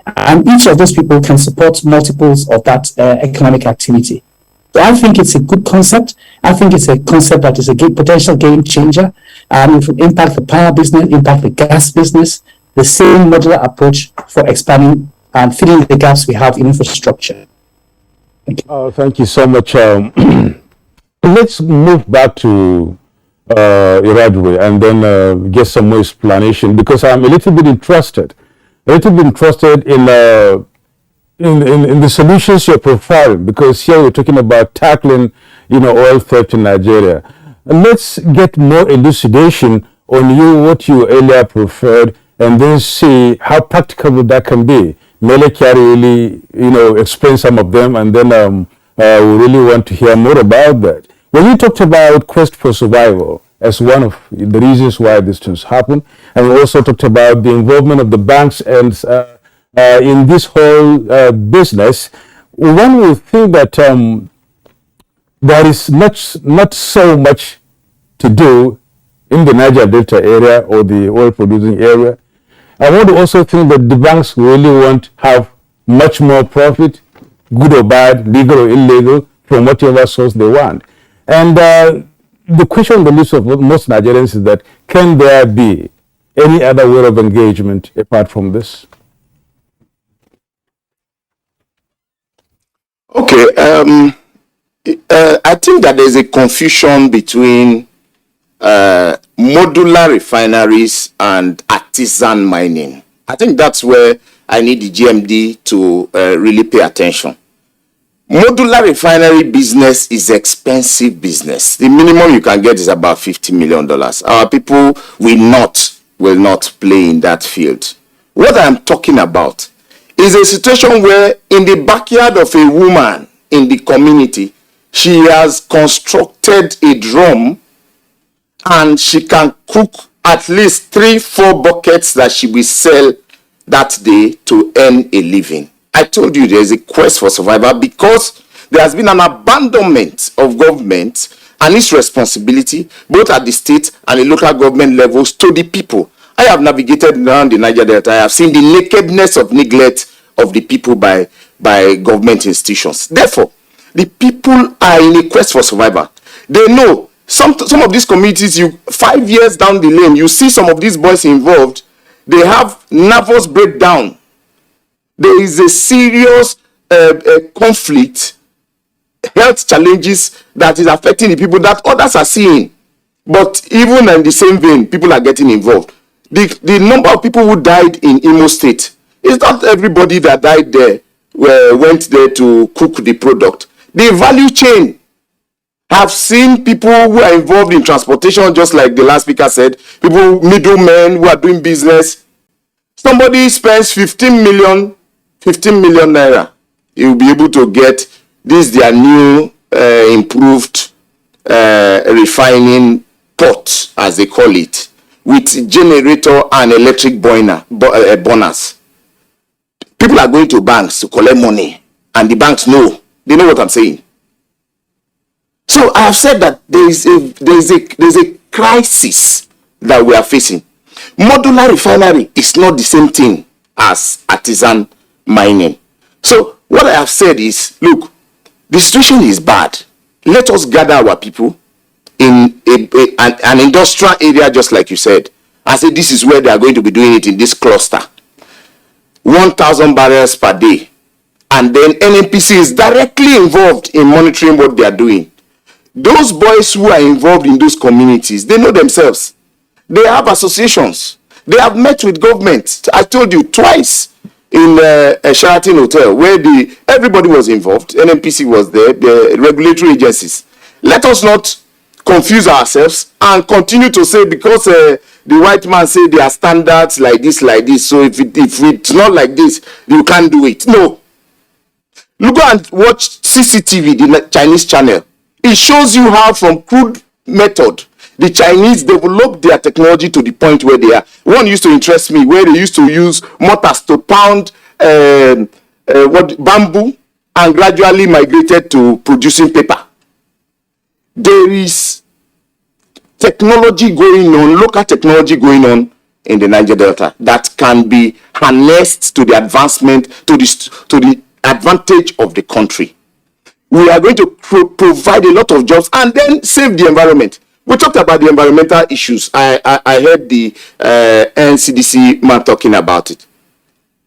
And each of those people can support multiples of that economic activity. So I think it's a good concept. I think it's a concept that is a potential game changer. It will impact the power business, impact the gas business, the same modular approach for expanding and filling the gaps we have in infrastructure. Thank you so much. Let's move back to Iradwe and then get some more explanation, because I'm a little bit interested in the solutions you're providing, because here we're talking about tackling, oil theft in Nigeria. And let's get more elucidation on what you earlier preferred, and then see how practical that can be. Mele Kyari really, explain some of them, and then we really want to hear more about that. When you talked about quest for survival as one of the reasons why these things happen, and we also talked about the involvement of the banks and in this whole business, one would think that there is not so much to do in the Niger Delta area or the oil producing area. I want to also think that the banks really want to have much more profit, good or bad, legal or illegal, from whatever source they want. And the question on the lips of most Nigerians is that, can there be any other way of engagement apart from this? Okay, I think that there's a confusion between modular refineries and artisan mining. I think that's where I need the GMD to really pay attention. Modular refinery business is expensive business. The minimum you can get is about $50 million. Our people will not play in that field. What I'm talking about is a situation where in the backyard of a woman in the community, she has constructed a drum and she can cook at least 3-4 buckets that she will sell that day to earn a living. I told you there's a quest for survival because there has been an abandonment of government and its responsibility, both at the state and the local government levels, to the people. I have navigated around the Niger Delta. I have seen the nakedness of neglect of the people by government institutions. Therefore, the people are in a quest for survival. They know some of these communities, 5 years down the lane, you see some of these boys involved, they have nervous breakdown. There is a serious conflict, health challenges that is affecting the people that others are seeing. But even in the same vein, people are getting involved. The number of people who died in Imo State, it's not everybody that died there went there to cook the product. The value chain. I've seen people who are involved in transportation, just like the last speaker said, people, middlemen who are doing business. Somebody spends 15 million naira. You'll be able to get this their new improved refining pot, as they call it, with generator and electric burners. People are going to banks to collect money, and the banks know. They know what I'm saying. So I have said that there is a crisis that we are facing. Modular refinery is not the same thing as artisan mining. So what I have said is, look, the situation is bad. Let us gather our people in an industrial area, just like you said, and say this is where they are going to be doing it in this cluster. 1,000 barrels per day. And then NNPC is directly involved in monitoring what they are doing. Those boys who are involved in those communities, they know themselves. They have associations. They have met with government. I told you twice in a Sheraton Hotel where everybody was involved. NNPC was there, the regulatory agencies. Let us not confuse ourselves and continue to say because the white man say there are standards like this, so if it's not like this, you can't do it. No. Look and watch CCTV, the Chinese channel. It shows you how from crude method, the Chinese developed their technology to the point where they are. One used to interest me, where they used to use mortars to pound bamboo and gradually migrated to producing paper. There is technology going on, local technology going on in the Niger Delta that can be harnessed to the advancement, to the advantage of the country. We are going to provide a lot of jobs and then save the environment. We talked about the environmental issues. I heard the NCDC man talking about it.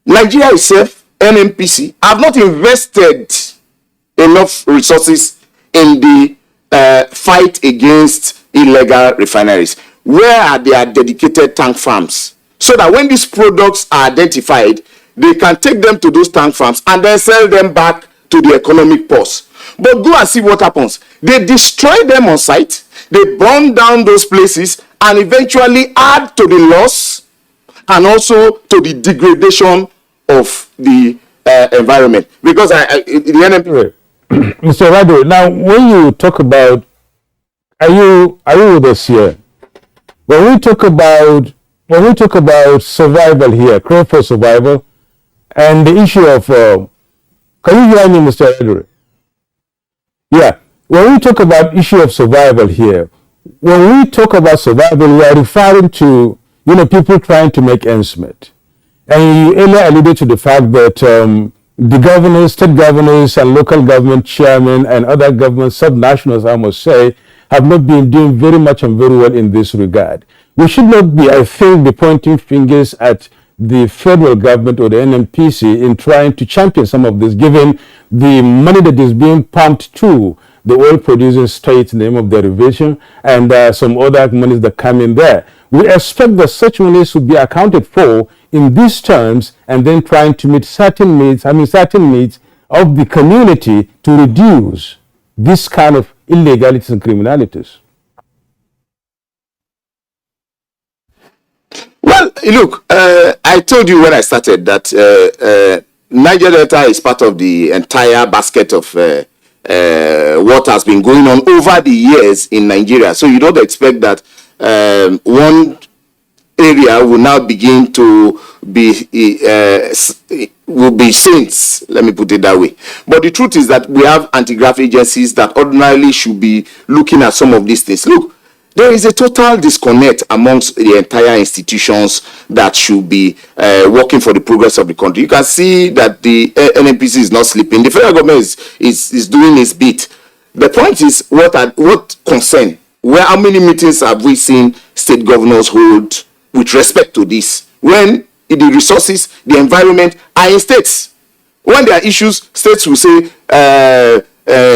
Nigeria itself, NNPC, have not invested enough resources in the fight against illegal refineries. Where are their dedicated tank farms? So that when these products are identified, they can take them to those tank farms and then sell them back to the economic purse. But go and see what happens. They destroy them on site, they burn down those places, and eventually add to the loss and also to the degradation of the environment. Because the Mr. Rado, now when you talk about, are you with us here? When we talk about survival here, call for survival, and the issue of, can you hear me, Mr. Edward? Yeah, when we talk about issue of survival here, when we talk about survival, we are referring to, people trying to make ends meet. And you earlier alluded to the fact that the governors, state governors, and local government chairmen, and other government subnationals, I must say, have not been doing very much and very well in this regard. We should not be, I think, be pointing fingers at the federal government or the NNPC in trying to champion some of this, given the money that is being pumped to the oil producing states in the name of derivation and some other monies that come in there. We expect that such monies should be accounted for in these terms and then trying to meet certain needs of the community to reduce this kind of illegalities and criminalities. Well, look, I told you when I started that Niger Delta is part of the entire basket of what has been going on over the years in Nigeria. So you don't expect that one area will now begin to will be saints, let me put it that way. But the truth is that we have anti-graft agencies that ordinarily should be looking at some of these things. Look, there is a total disconnect amongst the entire institutions that should be working for the progress of the country. You can see that the NNPC is not sleeping. The federal government is doing its bit. The point is, what concern? How many meetings have we seen state governors hold with respect to this? When the resources, the environment are in states. When there are issues, states will say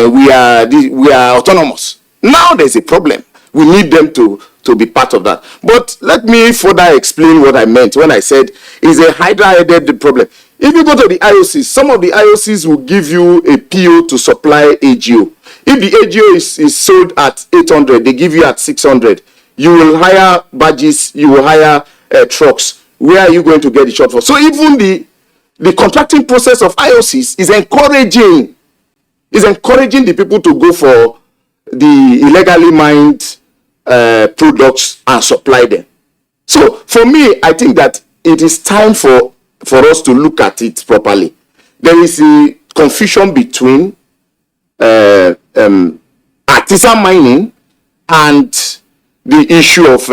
we are autonomous. Now there's a problem. We need them to be part of that. But let me further explain what I meant when I said it's a hydra-headed problem. If you go to the IOCs, some of the IOCs will give you a PO to supply AGO. If the AGO is sold at 800, they give you at 600. You will hire badges, you will hire trucks. Where are you going to get the shortfall? So even the contracting process of IOCs is encouraging the people to go for the illegally mined products and supply them. So for me, I think that it is time for us to look at it properly. There is a confusion between artisan mining and the issue of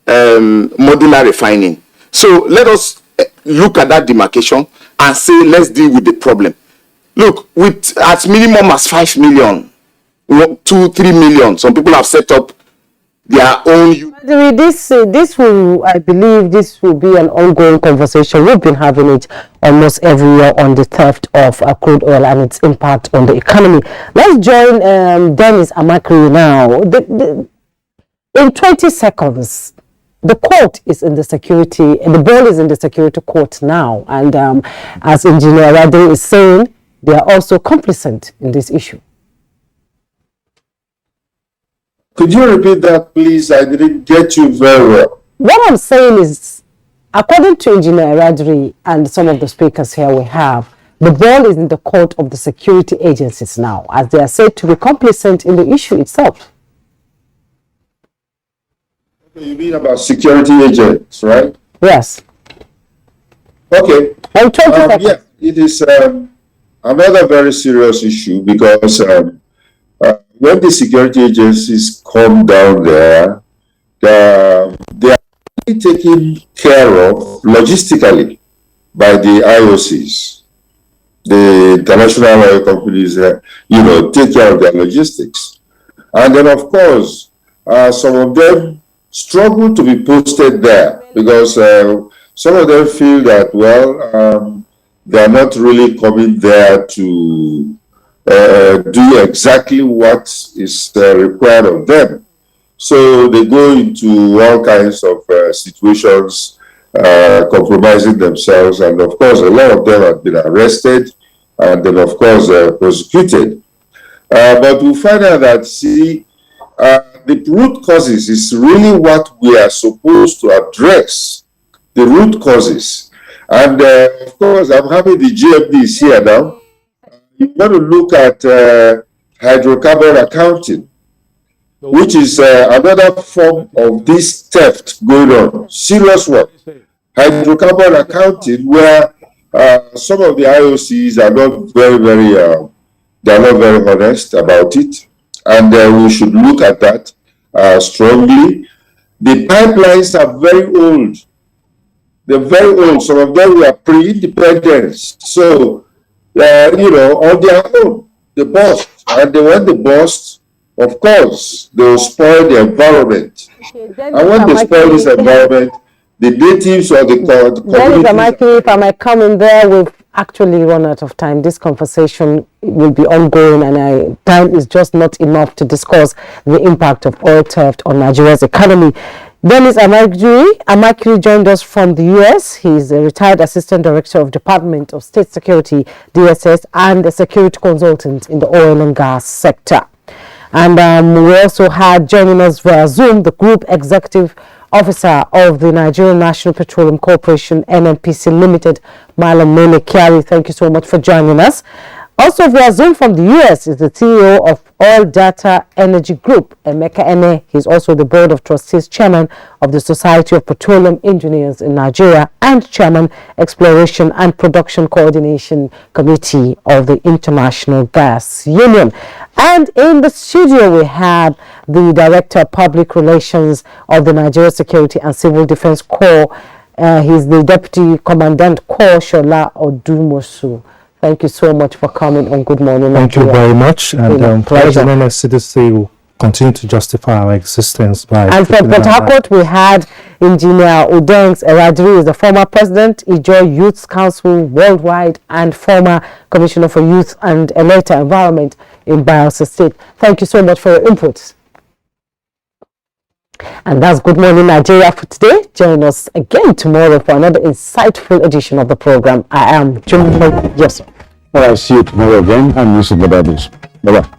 modular refining. So let us look at that demarcation and say, let's deal with the problem. Look, with at minimum as 5 million, 2, 3 million, some people have set up their own. This will, I believe, this will be an ongoing conversation. We've been having it almost every year on the theft of crude oil and its impact on the economy. Let's join Dennis Amakri now. In 20 seconds, the court is in the security, the ball is in the security court now. And as Engineer Rado is saying, they are also complicit in this issue. Could you repeat that, please? I didn't get you very well. What I'm saying is, according to Engineer Radri and some of the speakers here we have, the ball is in the court of the security agencies now, as they are said to be complicit in the issue itself. You mean about security agents, right? Yes. Okay. Yeah, it is another very serious issue because when the security agencies come down there, they are taken care of logistically by the IOCs. The international oil companies, take care of their logistics. And then, of course, some of them struggle to be posted there because some of them feel that, they are not really coming there to do exactly what is required of them. So they go into all kinds of situations, compromising themselves, and of course a lot of them have been arrested and then of course prosecuted. But we find out that the root causes is really what we are supposed to address, the root causes. And of course I'm happy the GMD is here now. You want to look at hydrocarbon accounting, which is another form of this theft going on, serious one. Hydrocarbon accounting, where some of the IOCs are not very honest about it, and we should look at that strongly. The pipelines are very old. They're very old. Some of them were pre-independence. So, on their own, they burst. And when they burst, of course, they will spoil the environment. And when they spoil this environment, the natives or the communities... If I might come in there, we've actually run out of time. This conversation will be ongoing, and time is just not enough to discuss the impact of oil theft on Nigeria's economy. Dennis Amakiri joined us from the U.S. He's a retired Assistant Director of Department of State Security, DSS, and a security consultant in the oil and gas sector. And we also had joining us via Zoom the Group Executive Officer of the Nigerian National Petroleum Corporation, NNPC Limited, Malam Mele Kyari. Thank you so much for joining us. Also via Zoom from the U.S. is the CEO of Oil Data Energy Group, Emeka Ene. He's also the Board of Trustees Chairman of the Society of Petroleum Engineers in Nigeria and Chairman, Exploration and Production Coordination Committee of the International Gas Union. And in the studio we have the Director of Public Relations of the Nigeria Security and Civil Defense Corps. He's the Deputy Commandant Corps, Shola Odumosu. Thank you so much for coming on Good Morning Nigeria. Thank you very much. And pleasure. NSCDC will continue to justify our existence by... And from Port Harcourt, we had Engineer Udengs Eradri, is the former President, Ijo Youth Council Worldwide, and former Commissioner for Youth and a later Environment in Bayelsa State. Thank you so much for your input. And that's Good Morning Nigeria for today. Join us again tomorrow for another insightful edition of the program. I am Jumbo. Yes. All right, see you tomorrow again. I'm Yusuf Badabis. Bye-bye.